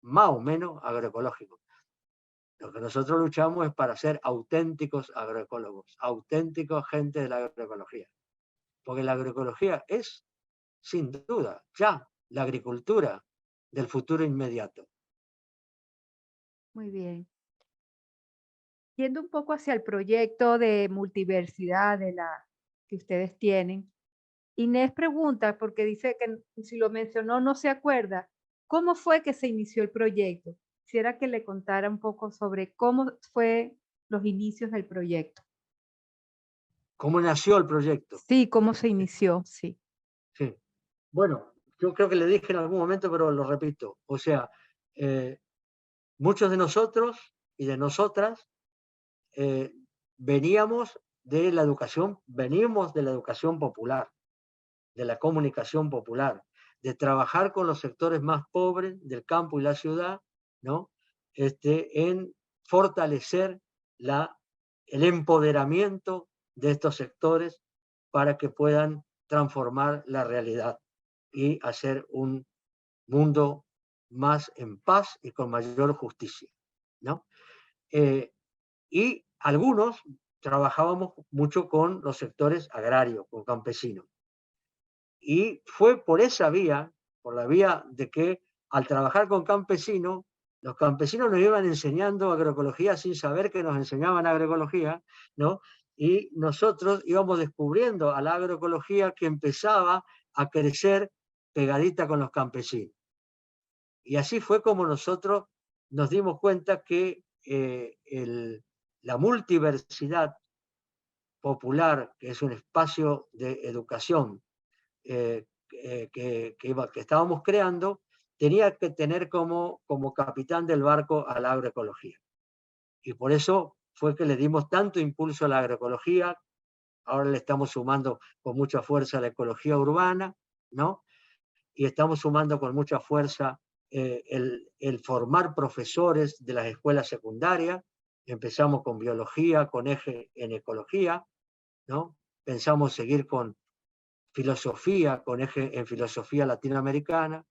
más o menos agroecológicos. Lo que nosotros luchamos es para ser auténticos agroecólogos, auténticos gente de la agroecología. Porque la agroecología es, sin duda, ya la agricultura del futuro inmediato. Muy bien. Yendo un poco hacia el proyecto de multiversidad que ustedes tienen, Inés pregunta, porque dice que si lo mencionó no se acuerda, ¿cómo fue que se inició el proyecto? Quisiera que le contara un poco sobre cómo fue los inicios del proyecto. ¿Cómo nació el proyecto? Sí, cómo se inició, sí. Sí. Bueno, yo creo que le dije en algún momento, pero lo repito. O sea, muchos de nosotros y de nosotras venimos de la educación popular, de la comunicación popular, de trabajar con los sectores más pobres del campo y la ciudad, ¿no? En fortalecer el empoderamiento de estos sectores para que puedan transformar la realidad y hacer un mundo más en paz y con mayor justicia, ¿no? Y algunos trabajábamos mucho con los sectores agrarios, con campesinos. Y fue por esa vía, por la vía de que al trabajar con campesinos, los campesinos nos iban enseñando agroecología sin saber que nos enseñaban agroecología, ¿no? Y nosotros íbamos descubriendo a la agroecología que empezaba a crecer pegadita con los campesinos. Y así fue como nosotros nos dimos cuenta que la multiversidad popular, que es un espacio de educación que estábamos creando, tenía que tener como capitán del barco a la agroecología. Y por eso fue que le dimos tanto impulso a la agroecología. Ahora le estamos sumando con mucha fuerza a la ecología urbana, ¿no? Y estamos sumando con mucha fuerza el formar profesores de las escuelas secundarias. Empezamos con biología, con eje en ecología, ¿no? Pensamos seguir con filosofía, con eje en filosofía latinoamericana,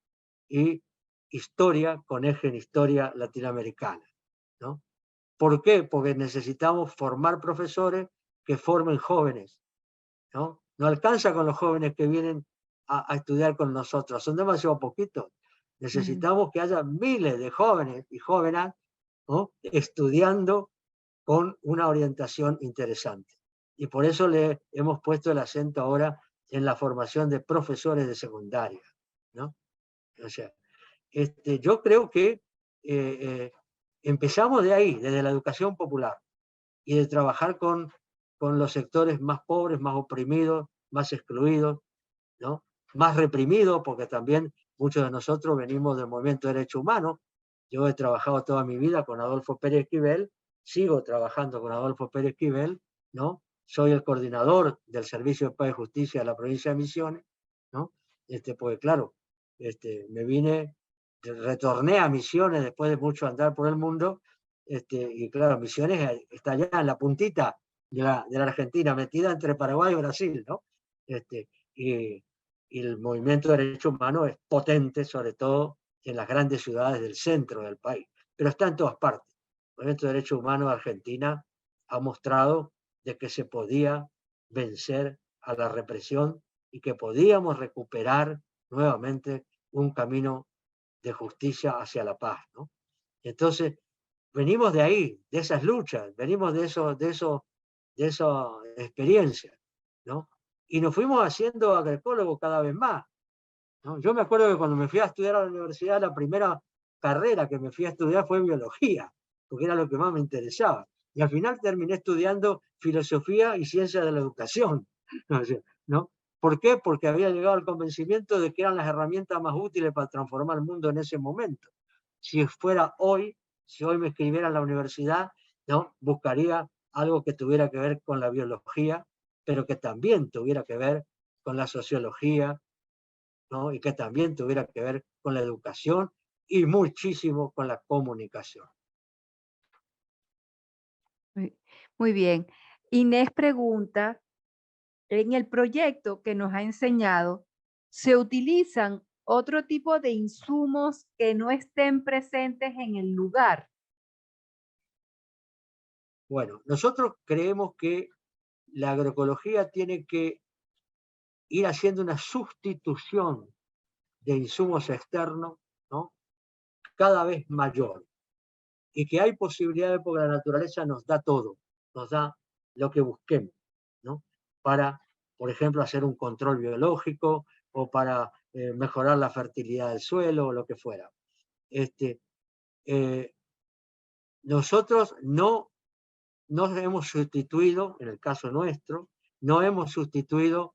y historia, con eje en historia latinoamericana, ¿no? ¿Por qué? Porque necesitamos formar profesores que formen jóvenes, ¿no? No alcanza con los jóvenes que vienen a estudiar con nosotros, son demasiado poquitos. Mm. Necesitamos que haya miles de jóvenes y jóvenes, ¿no? Estudiando con una orientación interesante. Y por eso le hemos puesto el acento ahora en la formación de profesores de secundaria, ¿no? O sea, yo creo que empezamos de ahí, desde la educación popular, y de trabajar con los sectores más pobres, más oprimidos, más excluidos, ¿no? Más reprimidos, porque también muchos de nosotros venimos del movimiento de derechos humanos. Yo he trabajado toda mi vida con Adolfo Pérez Esquivel, sigo trabajando con Adolfo Pérez Esquivel, ¿no? Soy el coordinador del Servicio de Paz y Justicia de la provincia de Misiones, ¿no? Pues claro, retorné a Misiones después de mucho andar por el mundo, y claro, Misiones está allá en la puntita de la Argentina, metida entre Paraguay y Brasil, ¿no? Y, y el movimiento de derechos humanos es potente, sobre todo en las grandes ciudades del centro del país, pero está en todas partes. El movimiento de derechos humanos de Argentina ha mostrado de que se podía vencer a la represión y que podíamos recuperar nuevamente un camino de justicia hacia la paz, ¿no? Entonces, venimos de ahí, de esas luchas, venimos de esa experiencia, ¿no? Y nos fuimos haciendo agroecólogos cada vez más, ¿no? Yo me acuerdo que cuando me fui a estudiar a la universidad, la primera carrera que me fui a estudiar fue biología, porque era lo que más me interesaba. Y al final terminé estudiando filosofía y ciencia de la educación, ¿no? ¿Por qué? Porque había llegado al convencimiento de que eran las herramientas más útiles para transformar el mundo en ese momento. Si fuera hoy, si hoy me escribiera en la universidad, ¿no? Buscaría algo que tuviera que ver con la biología, pero que también tuviera que ver con la sociología, ¿no? Y que también tuviera que ver con la educación y muchísimo con la comunicación. Muy, muy bien. Inés pregunta, en el proyecto que nos ha enseñado, ¿se utilizan otro tipo de insumos que no estén presentes en el lugar? Bueno, nosotros creemos que la agroecología tiene que ir haciendo una sustitución de insumos externos, ¿no? Cada vez mayor, y que hay posibilidades porque la naturaleza nos da todo, nos da lo que busquemos, ¿no? Para, por ejemplo, hacer un control biológico o para mejorar la fertilidad del suelo o lo que fuera. Este, eh, Nosotros no nos hemos sustituido, en el caso nuestro, no hemos sustituido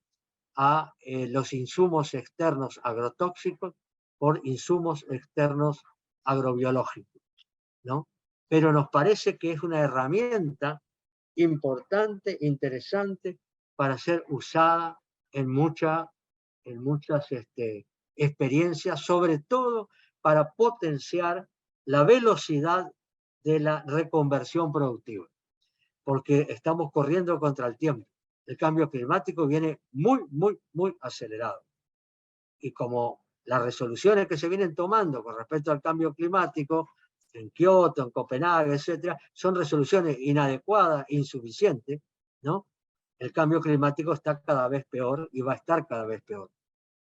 a los insumos externos agrotóxicos por insumos externos agrobiológicos. ¿no? Pero nos parece que es una herramienta importante, interesante, para ser usada en muchas experiencias, sobre todo para potenciar la velocidad de la reconversión productiva, porque estamos corriendo contra el tiempo. El cambio climático viene muy, muy, muy acelerado. Y como las resoluciones que se vienen tomando con respecto al cambio climático, en Kioto, en Copenhague, etcétera, son resoluciones inadecuadas, insuficientes, ¿no? El cambio climático está cada vez peor y va a estar cada vez peor.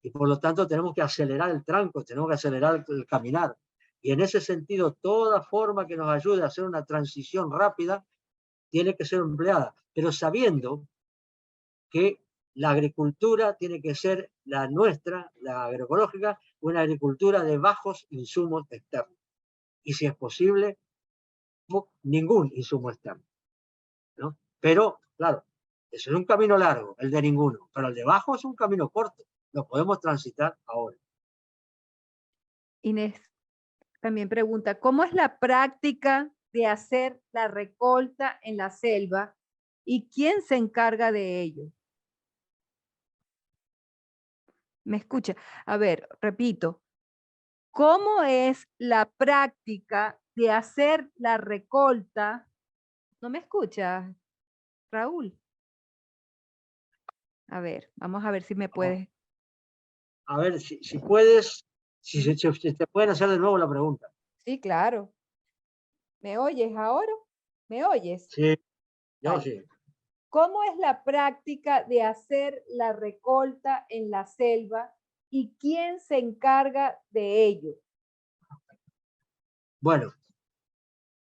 Y por lo tanto tenemos que acelerar el tranco, tenemos que acelerar el caminar. Y en ese sentido, toda forma que nos ayude a hacer una transición rápida tiene que ser empleada, pero sabiendo que la agricultura tiene que ser la nuestra, la agroecológica, una agricultura de bajos insumos externos. Y si es posible, ningún insumo externo, ¿no? Pero, claro, eso es un camino largo, el de ninguno, pero el de bajo es un camino corto, lo podemos transitar ahora. Inés también pregunta, ¿cómo es la práctica de hacer la recolta en la selva y quién se encarga de ello? ¿Me escucha? A ver, repito, ¿cómo es la práctica de hacer la recolta? ¿No me escuchas, Raúl? A ver, vamos a ver si me puedes. A ver, si puedes, si te pueden hacer de nuevo la pregunta. Sí, claro. ¿Me oyes ahora? ¿Me oyes? Sí, yo Vale. sí. ¿Cómo es la práctica de hacer la recolta en la selva y quién se encarga de ello? Bueno,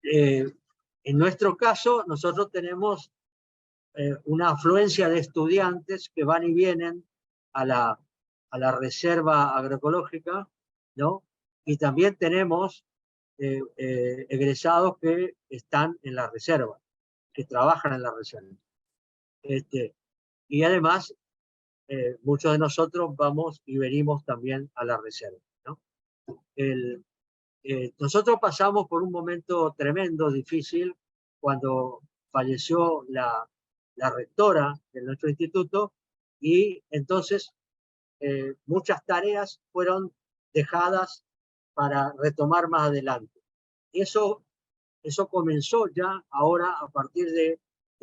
en nuestro caso, nosotros tenemos una afluencia de estudiantes que van y vienen a la reserva agroecológica, ¿no? Y también tenemos egresados que están en la reserva, que trabajan en la reserva. Y además, muchos de nosotros vamos y venimos también a la reserva, ¿no? Nosotros pasamos por un momento tremendo, difícil, cuando falleció la rectora de nuestro instituto, y entonces muchas tareas fueron dejadas para retomar más adelante. Eso, eso comenzó ya ahora, a partir de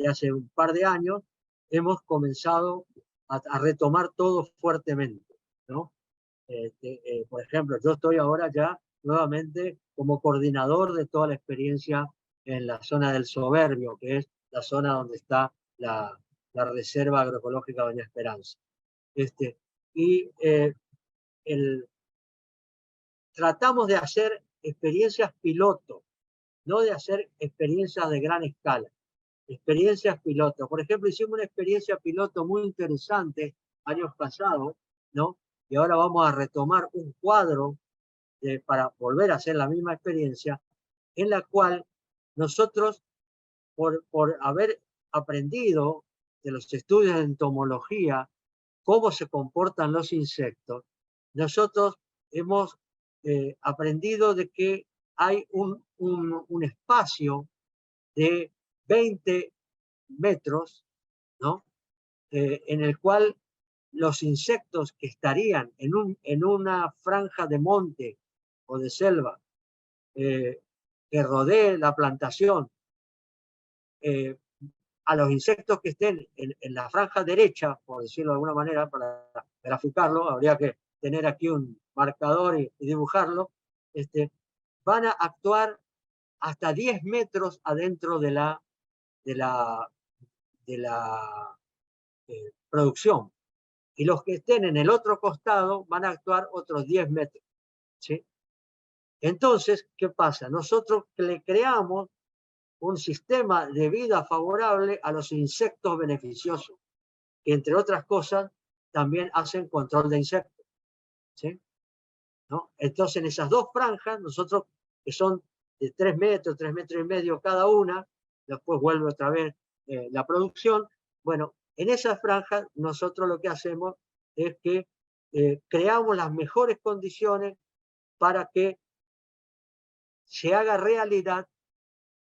hace un par de años, hemos comenzado a retomar todo fuertemente, ¿no? Por ejemplo, yo estoy ahora ya nuevamente como coordinador de toda la experiencia en la zona del Soberbio, que es la zona donde está la Reserva Agroecológica Doña Esperanza. Este, y tratamos de hacer experiencias piloto, no de hacer experiencias de gran escala, experiencias piloto. Por ejemplo, hicimos una experiencia piloto muy interesante años pasados, ¿no? Y ahora vamos a retomar un cuadro para volver a hacer la misma experiencia, en la cual nosotros, por haber aprendido de los estudios de entomología cómo se comportan los insectos, nosotros hemos aprendido de que hay un espacio de 20 metros, ¿no? En el cual los insectos que estarían en una franja de monte o de selva que rodee la plantación, eh, a los insectos que estén en la franja derecha, por decirlo de alguna manera, para graficarlo, habría que tener aquí un marcador y dibujarlo, van a actuar hasta 10 metros adentro de la, de la producción. Y los que estén en el otro costado van a actuar otros 10 metros. ¿Sí? Entonces, ¿qué pasa? Nosotros le creamos un sistema de vida favorable a los insectos beneficiosos, que entre otras cosas también hacen control de insectos. ¿Sí? ¿No? Entonces, en esas dos franjas, nosotros, que son de 3 metros, 3 metros y medio cada una, después vuelve otra vez la producción, bueno, en esas franjas nosotros lo que hacemos es que creamos las mejores condiciones para que se haga realidad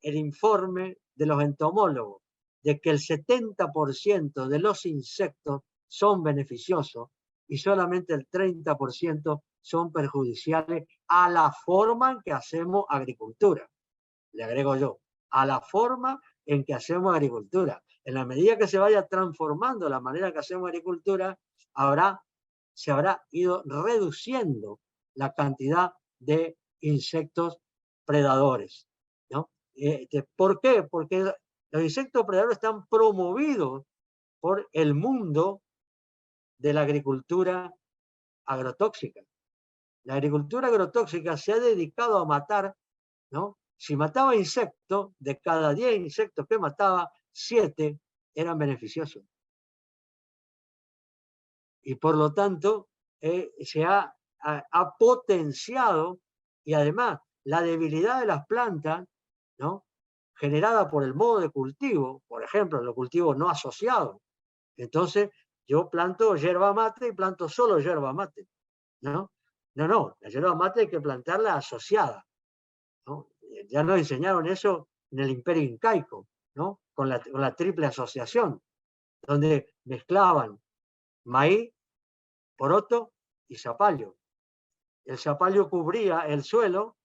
el informe de los entomólogos, de que el 70% de los insectos son beneficiosos y solamente el 30% son perjudiciales a la forma en que hacemos agricultura. Le agrego yo, a la forma en que hacemos agricultura. En la medida que se vaya transformando la manera en que hacemos agricultura, se habrá ido reduciendo la cantidad de insectos predadores, ¿no? ¿Por qué? Porque los insectos predadores están promovidos por el mundo de la agricultura agrotóxica. La agricultura agrotóxica se ha dedicado a matar, ¿no? Si mataba insectos, de cada 10 insectos que mataba, 7 eran beneficiosos. Y por lo tanto, se ha potenciado, y además la debilidad de las plantas, ¿no? Generada por el modo de cultivo, por ejemplo, los cultivos no asociados. Entonces, yo planto yerba mate y planto solo yerba mate, ¿no? No, la yerba mate hay que plantarla asociada, ¿no? Ya nos enseñaron eso en el Imperio Incaico, ¿no? Con la triple asociación, donde mezclaban maíz, poroto y zapallo. El zapallo cubría el suelo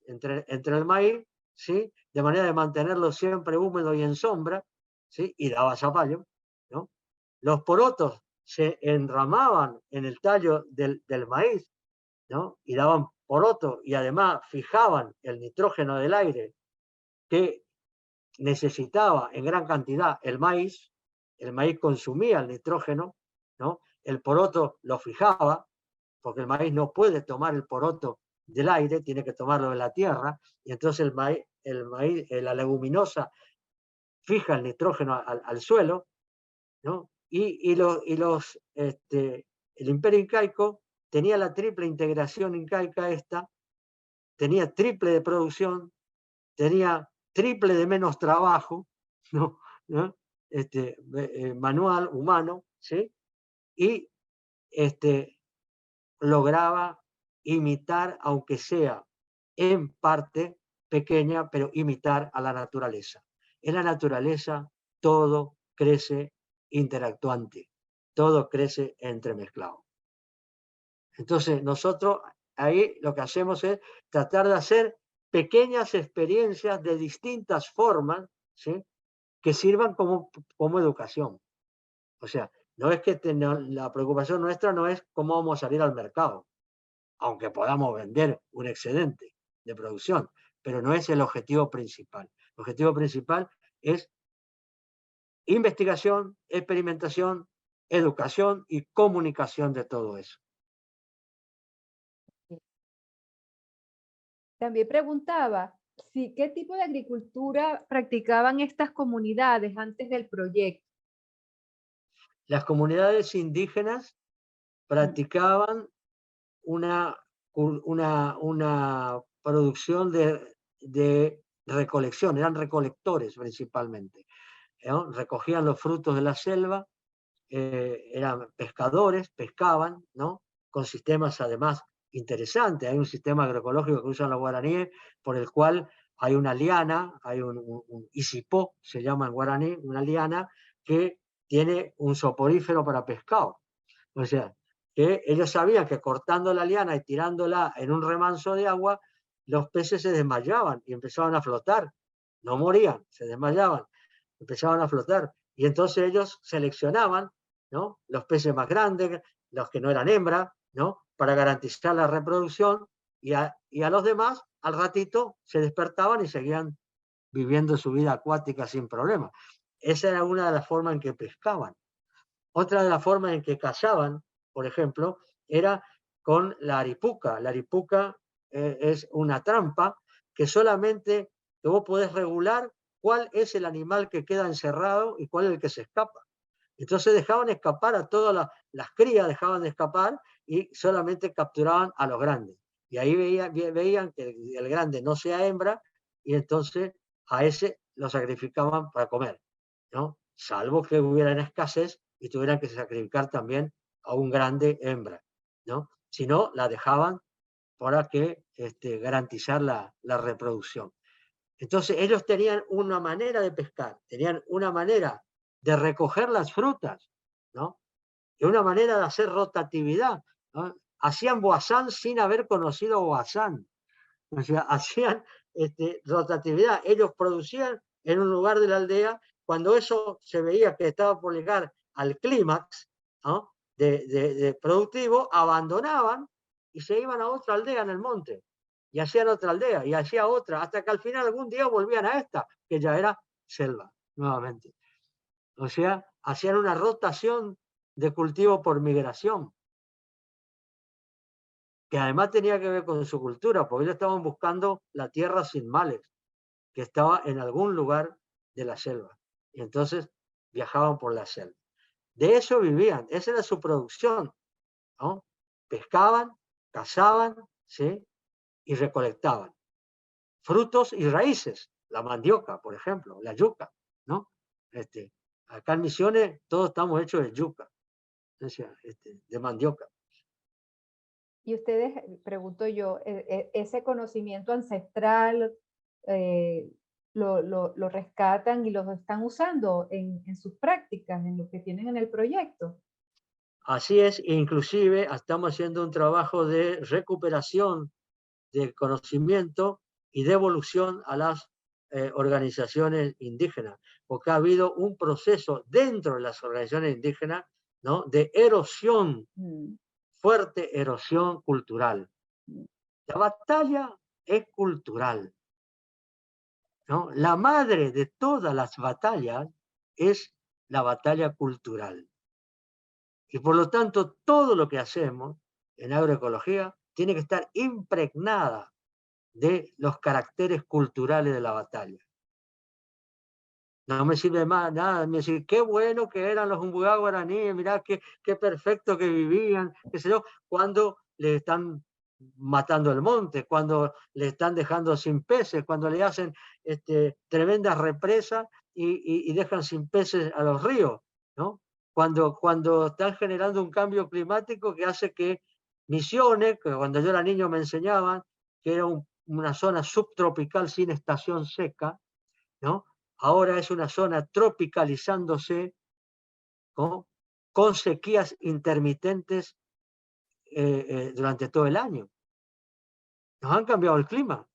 entre el maíz, ¿sí? De manera de mantenerlo siempre húmedo y en sombra, ¿sí? Y daba zapallo, ¿no? Los porotos se enramaban en el tallo del maíz, ¿no? Y daban poroto y además fijaban el nitrógeno del aire que necesitaba en gran cantidad el maíz consumía el nitrógeno, ¿no? El poroto lo fijaba, porque el maíz no puede tomar el poroto del aire, tiene que tomarlo de la tierra, y entonces la leguminosa fija el nitrógeno al suelo, ¿no? El Imperio Incaico tenía la triple integración incaica esta, tenía triple de producción, tenía triple de menos trabajo, ¿no? ¿No? Manual, humano, ¿sí? Y lograba imitar, aunque sea en parte pequeña, pero imitar a la naturaleza. En la naturaleza todo crece interactuante, todo crece entremezclado. Entonces nosotros ahí lo que hacemos es tratar de hacer pequeñas experiencias de distintas formas, ¿sí? Que sirvan como educación. O sea, no es que la preocupación nuestra no es cómo vamos a salir al mercado, aunque podamos vender un excedente de producción, pero no es el objetivo principal. El objetivo principal es investigación, experimentación, educación y comunicación de todo eso. También preguntaba si qué tipo de agricultura practicaban estas comunidades antes del proyecto. Las comunidades indígenas practicaban una producción de recolección, eran recolectores principalmente, ¿no? Recogían los frutos de la selva, eran pescadores, pescaban, ¿no? Con sistemas además interesantes. Hay un sistema agroecológico que usan los guaraníes por el cual hay una liana, hay un isipó, se llama en guaraní, una liana que tiene un soporífero para pescado. O sea, que ellos sabían que cortando la liana y tirándola en un remanso de agua, los peces se desmayaban y empezaban a flotar. No morían, se desmayaban, empezaban a flotar. Y entonces ellos seleccionaban, ¿no? Los peces más grandes, los que no eran hembra, ¿no? Para garantizar la reproducción, y a los demás, al ratito, se despertaban y seguían viviendo su vida acuática sin problema. Esa era una de las formas en que pescaban. Otra de las formas en que cazaban, por ejemplo, era con la aripuca. La aripuca es una trampa que solamente vos podés regular cuál es el animal que queda encerrado y cuál es el que se escapa. Entonces dejaban escapar a todas las crías, dejaban de escapar y solamente capturaban a los grandes. Y ahí veían que el grande no sea hembra y entonces a ese lo sacrificaban para comer, ¿no? Salvo que hubiera escasez y tuvieran que sacrificar también a un grande hembra, ¿no? Si no, la dejaban para que garantizar la reproducción. Entonces ellos tenían una manera de pescar, tenían una manera de recoger las frutas, ¿no? Y una manera de hacer rotatividad, ¿no? Hacían boazán sin haber conocido boazán. O sea, hacían rotatividad. Ellos producían en un lugar de la aldea, cuando eso se veía que estaba por llegar al clímax, ¿no? de productivo, abandonaban y se iban a otra aldea en el monte. Y hacían otra aldea, y hacía otra, hasta que al final algún día volvían a esta, que ya era selva, nuevamente. O sea, hacían una rotación de cultivo por migración, que además tenía que ver con su cultura, porque ellos estaban buscando la tierra sin males, que estaba en algún lugar de la selva. Y entonces viajaban por la selva. De eso vivían, esa era su producción, ¿no? Pescaban, cazaban, ¿sí? Y recolectaban. Frutos y raíces, la mandioca, por ejemplo, la yuca, ¿no? Acá en Misiones todos estamos hechos de yuca, o sea, de mandioca. Y ustedes, pregunto yo, ese conocimiento ancestral eh, lo rescatan y lo están usando en sus prácticas, en lo que tienen en el proyecto. Así es, inclusive estamos haciendo un trabajo de recuperación del conocimiento y devolución a las organizaciones indígenas, porque ha habido un proceso dentro de las organizaciones indígenas, ¿no? De erosión, fuerte erosión cultural. La batalla es cultural, ¿no? La madre de todas las batallas es la batalla cultural. Y por lo tanto, todo lo que hacemos en agroecología tiene que estar impregnada de los caracteres culturales de la batalla. No me sirve más nada, me decir qué bueno que eran los Umbugá guaraníes, mirá qué perfecto que vivían, qué sé yo, cuando le están matando el monte, cuando le están dejando sin peces, cuando le hacen tremendas represas y dejan sin peces a los ríos, ¿no? Cuando están generando un cambio climático que hace que Misiones, que cuando yo era niño me enseñaban que era una zona subtropical sin estación seca, ¿no? Ahora es una zona tropicalizándose, ¿no? Con sequías intermitentes durante todo el año. Nos han cambiado el clima,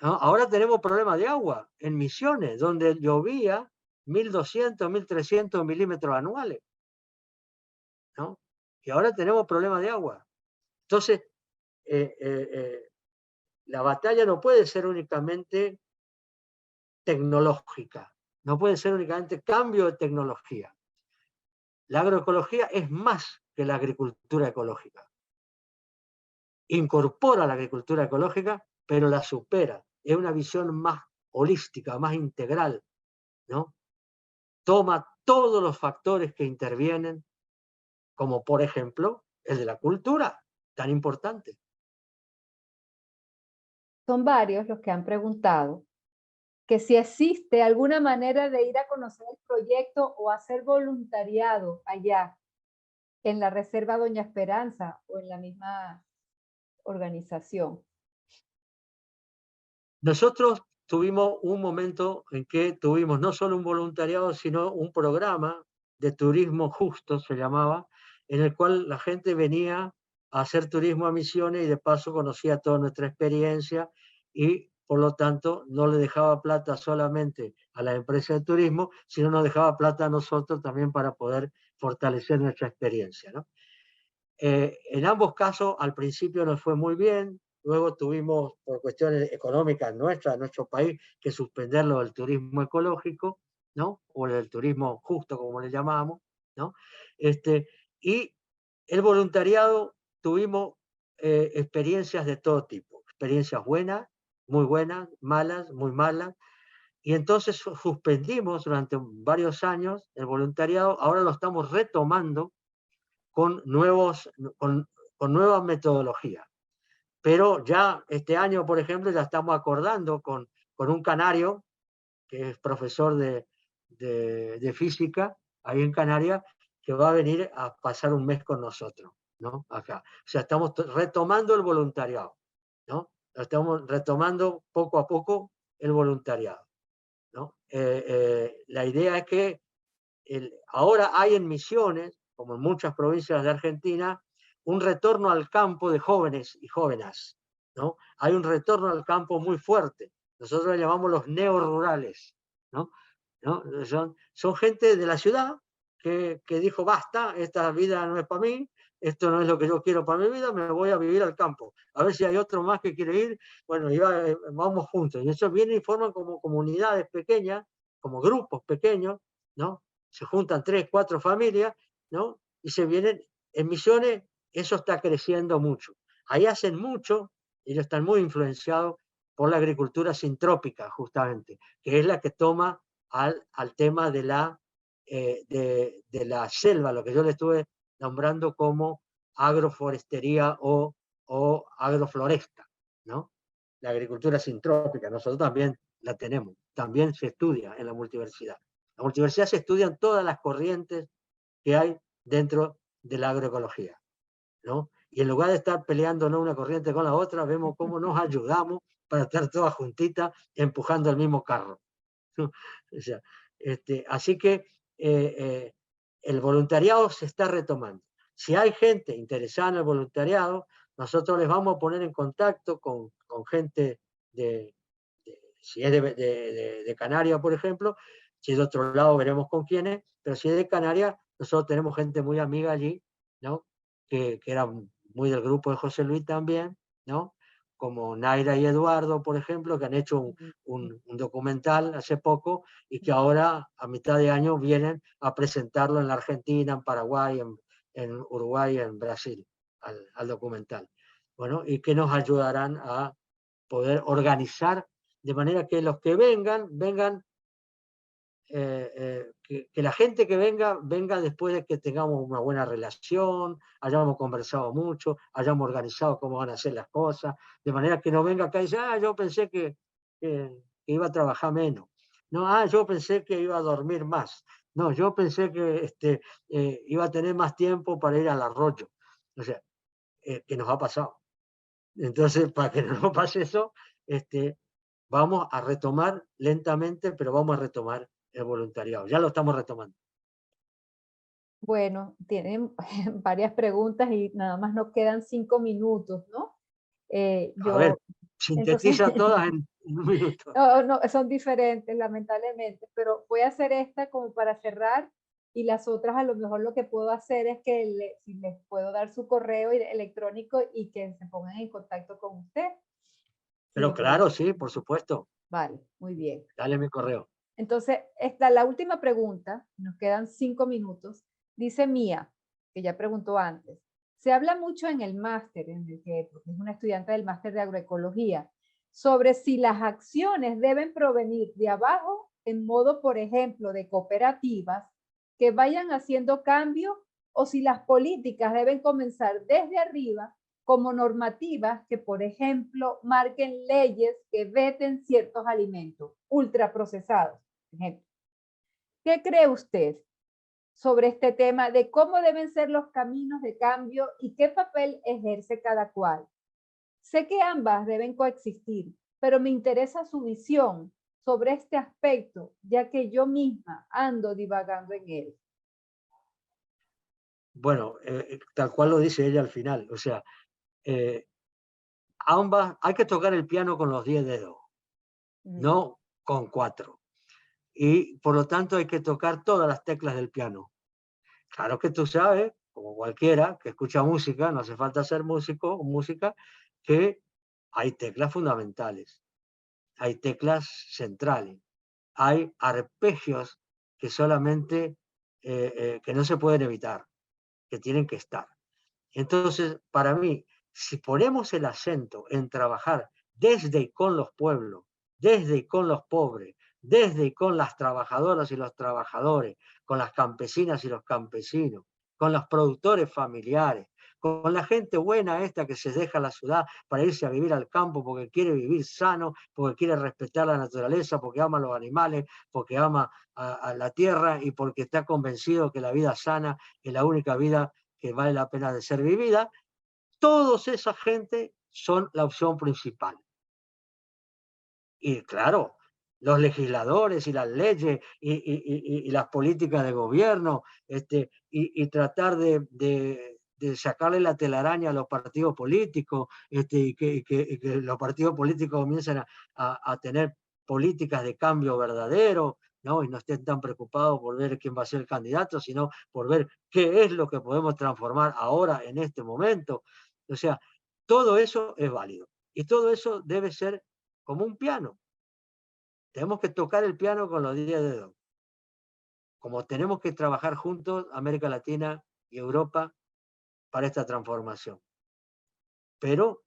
¿no? Ahora tenemos problemas de agua en Misiones, donde llovía 1.200, 1.300 milímetros anuales, ¿no? Y ahora tenemos problemas de agua. Entonces, la batalla no puede ser únicamente tecnológica, no puede ser únicamente cambio de tecnología. La agroecología es más que la agricultura ecológica. Incorpora la agricultura ecológica, pero la supera. Es una visión más holística, más integral, ¿no? Toma todos los factores que intervienen, como por ejemplo el de la cultura, tan importante. Son varios los que han preguntado que si existe alguna manera de ir a conocer el proyecto o hacer voluntariado allá en la Reserva Doña Esperanza o en la misma organización. Nosotros tuvimos un momento en que tuvimos no solo un voluntariado, sino un programa de turismo justo, se llamaba, en el cual la gente venía a hacer turismo a Misiones y de paso conocía toda nuestra experiencia y por lo tanto no le dejaba plata solamente a la empresa de turismo, sino nos dejaba plata a nosotros también para poder fortalecer nuestra experiencia, ¿no? En ambos casos al principio nos fue muy bien, luego tuvimos por cuestiones económicas nuestras, de nuestro país, que suspenderlo del turismo ecológico, ¿no? O del turismo justo, como le llamamos, ¿no? Y el voluntariado tuvimos experiencias de todo tipo, experiencias buenas, malas, muy malas, y entonces suspendimos durante varios años el voluntariado, ahora lo estamos retomando con, con nuevas metodologías. Pero ya este año, por ejemplo, ya estamos acordando con un canario, que es profesor de física, ahí en Canarias, que va a venir a pasar un mes con nosotros. ¿no? Acá. O sea, estamos retomando el voluntariado, ¿no? Estamos retomando poco a poco el voluntariado, ¿no? La idea es que ahora hay en Misiones, como en muchas provincias de Argentina, un retorno al campo de jóvenes y jóvenes, ¿no? Hay un retorno al campo muy fuerte. Nosotros le llamamos los neorurales, ¿no? ¿No? Son gente de la ciudad que dijo, basta, esta vida no es para mí, esto no es lo que yo quiero para mi vida, me voy a vivir al campo. A ver si hay otro más que quiere ir, bueno, vamos juntos. Y eso viene y forman como comunidades pequeñas, como grupos pequeños, ¿no? Se juntan 3, 4 familias, ¿no? Y se vienen en Misiones, eso está creciendo mucho. Ahí hacen mucho, ellos están muy influenciados por la agricultura sintrópica, justamente, que es la que toma al tema de la selva, lo que yo le estuve nombrando como agroforestería o agrofloresta, ¿no? La agricultura sintrópica, nosotros también la tenemos, también se estudia en la multiversidad. En la multiversidad se estudian todas las corrientes que hay dentro de la agroecología, ¿no? Y en lugar de estar peleándonos una corriente con la otra, vemos cómo nos ayudamos para estar todas juntitas empujando el mismo carro. ¿No? O sea, así que el voluntariado se está retomando. Si hay gente interesada en el voluntariado, nosotros les vamos a poner en contacto con gente si es de Canarias, por ejemplo, si es de otro lado veremos con quiénes, pero si es de Canarias, nosotros tenemos gente muy amiga allí, ¿no? Que era muy del grupo de José Luis también, ¿no? Como Naira y Eduardo, por ejemplo, que han hecho un documental hace poco y que ahora, a mitad de año, vienen a presentarlo en la Argentina, en Paraguay, en Uruguay, en Brasil, al documental. Bueno, y que nos ayudarán a poder organizar de manera que los que vengan que la gente que venga después de que tengamos una buena relación, hayamos conversado mucho, hayamos organizado cómo van a hacer las cosas, de manera que no venga acá y diga, yo pensé que iba a trabajar menos, no, yo pensé que iba a dormir más, no, yo pensé que iba a tener más tiempo para ir al arroyo, o sea, que nos ha pasado. Entonces, para que no nos pase eso, vamos a retomar lentamente, pero vamos a retomar el voluntariado. Ya lo estamos retomando. Bueno, tienen varias preguntas y nada más nos quedan 5 minutos, ¿no? A ver, Entonces, sintetiza todas en un minuto. no, no, son diferentes, lamentablemente, pero voy a hacer esta como para cerrar y las otras a lo mejor lo que puedo hacer es que si les puedo dar su correo electrónico y que se pongan en contacto con usted. Si Pero les parece. claro, sí, por supuesto. Vale, muy bien. Dale mi correo. Entonces, la última pregunta, nos quedan 5 minutos, dice Mía, que ya preguntó antes. Se habla mucho en el máster, en el que porque es una estudiante del máster de agroecología, sobre si las acciones deben provenir de abajo, en modo, por ejemplo, de cooperativas, que vayan haciendo cambios, o si las políticas deben comenzar desde arriba, como normativas que, por ejemplo, marquen leyes que veten ciertos alimentos ultraprocesados. ¿Qué cree usted sobre este tema de cómo deben ser los caminos de cambio y qué papel ejerce cada cual? Sé que ambas deben coexistir, pero me interesa su visión sobre este aspecto, ya que yo misma ando divagando en él. Bueno, tal cual lo dice ella al final. O sea, ambas, hay que tocar el piano con los 10 dedos, no con 4. Y por lo tanto hay que tocar todas las teclas del piano. Claro que tú sabes, como cualquiera que escucha música, no hace falta ser músico o música, que hay teclas fundamentales, hay teclas centrales, hay arpegios que solamente, que no se pueden evitar, que tienen que estar. Entonces, para mí, si ponemos el acento en trabajar desde y con los pueblos, desde y con los pobres, desde y con las trabajadoras y los trabajadores, con las campesinas y los campesinos, con los productores familiares, con la gente buena esta que se deja la ciudad para irse a vivir al campo porque quiere vivir sano, porque quiere respetar la naturaleza, porque ama a los animales, porque ama a la tierra y porque está convencido que la vida sana es la única vida que vale la pena de ser vivida, todos esa gente son la opción principal. Y claro, los legisladores y las leyes y las políticas de gobierno, y tratar de sacarle la telaraña a los partidos políticos, y que los partidos políticos comiencen a tener políticas de cambio verdadero, ¿no? Y no estén tan preocupados por ver quién va a ser el candidato, sino por ver qué es lo que podemos transformar ahora, en este momento. O sea, todo eso es válido. Y todo eso debe ser como un piano. Tenemos que tocar el piano con los 10 dedos. Como tenemos que trabajar juntos, América Latina y Europa, para esta transformación. Pero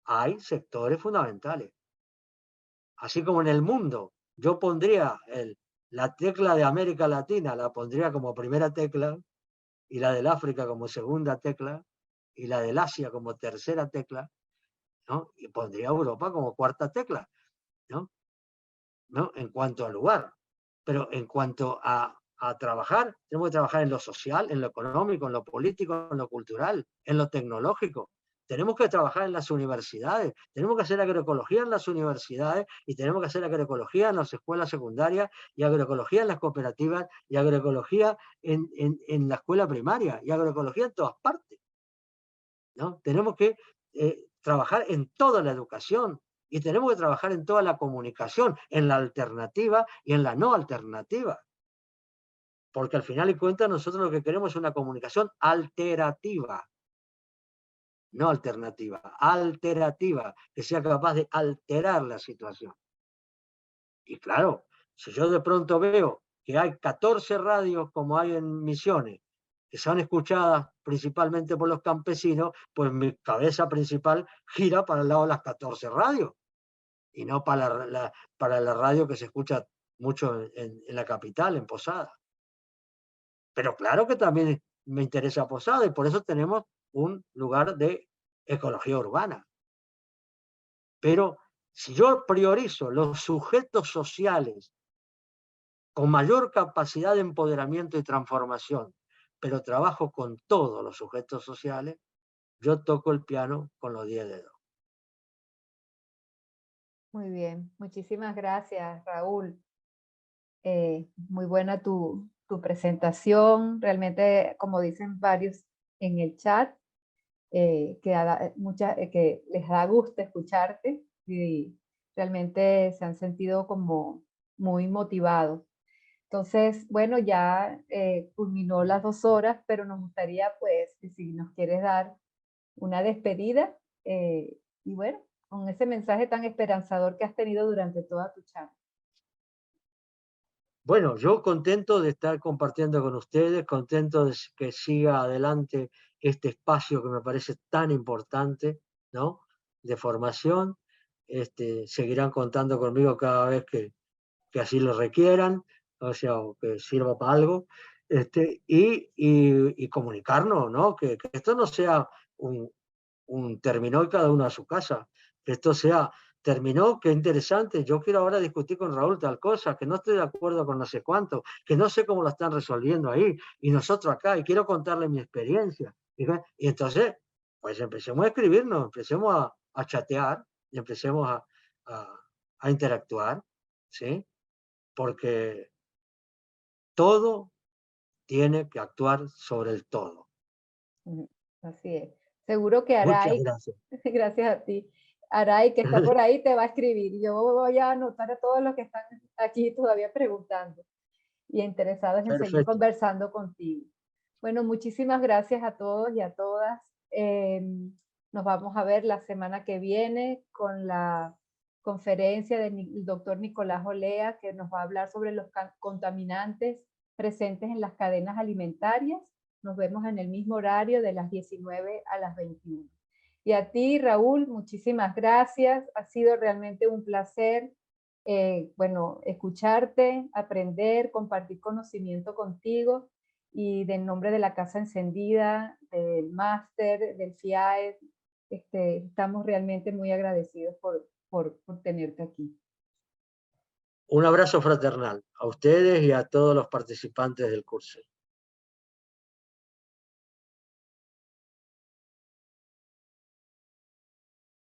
hay sectores fundamentales. Así como en el mundo, yo pondría la tecla de América Latina, la pondría como primera tecla, y la del África como segunda tecla, y la del Asia como tercera tecla, ¿no? Y pondría a Europa como cuarta tecla, ¿no? ¿No? En cuanto al lugar. Pero en cuanto a trabajar, tenemos que trabajar en lo social, en lo económico, en lo político, en lo cultural, en lo tecnológico. Tenemos que trabajar en las universidades, tenemos que hacer agroecología en las universidades y tenemos que hacer agroecología en las escuelas secundarias y agroecología en las cooperativas y agroecología en la escuela primaria y agroecología en todas partes, ¿no? Tenemos que trabajar en toda la educación y tenemos que trabajar en toda la comunicación, en la alternativa y en la no alternativa. Porque al final de cuentas nosotros lo que queremos es una comunicación alterativa, no alternativa, alterativa, que sea capaz de alterar la situación. Y claro, si yo de pronto veo que hay 14 radios como hay en Misiones, que son escuchadas principalmente por los campesinos, pues mi cabeza principal gira para el lado de las 14 radios y no para la radio que se escucha mucho en la capital, en Posada. Pero claro que también me interesa Posada y por eso tenemos un lugar de ecología urbana. Pero si yo priorizo los sujetos sociales con mayor capacidad de empoderamiento y transformación, pero trabajo con todos los sujetos sociales, yo toco el piano con los 10 dedos. Muy bien, muchísimas gracias, Raúl. Muy buena tu presentación. Realmente, como dicen varios en el chat, que les da gusto escucharte y realmente se han sentido como muy motivados. Entonces, bueno, ya culminó las 2 horas, pero nos gustaría, pues, que si nos quieres dar una despedida, y bueno, con ese mensaje tan esperanzador que has tenido durante toda tu charla. Bueno, yo contento de estar compartiendo con ustedes, contento de que siga adelante este espacio que me parece tan importante, ¿no? De formación. Seguirán contando conmigo cada vez que así lo requieran, o sea, o que sirva para algo, y comunicarnos, ¿no? Que esto no sea un terminó y cada uno a su casa, que esto sea terminó, qué interesante, yo quiero ahora discutir con Raúl tal cosa, que no estoy de acuerdo con no sé cuánto, que no sé cómo lo están resolviendo ahí, y nosotros acá, y quiero contarle mi experiencia. Y entonces, pues empecemos a escribirnos, empecemos a chatear, y empecemos a interactuar, ¿sí? Porque todo tiene que actuar sobre el todo. Así es. Seguro que Muchas Aray, gracias. gracias a ti, Aray, que está por ahí, te va a escribir. Yo voy a anotar a todos los que están aquí todavía preguntando y interesados en seguir Perfecto. conversando contigo. Bueno, muchísimas gracias a todos y a todas. Nos vamos a ver la semana que viene con la conferencia del doctor Nicolás Olea, que nos va a hablar sobre los contaminantes presentes en las cadenas alimentarias. Nos vemos en el mismo horario de las 19 a las 21. Y a ti, Raúl, muchísimas gracias. Ha sido realmente un placer, bueno, escucharte, aprender, compartir conocimiento contigo. Y del nombre de la Casa Encendida, del máster, del FIAE, estamos realmente muy agradecidos por tenerte aquí. Un abrazo fraternal a ustedes y a todos los participantes del curso.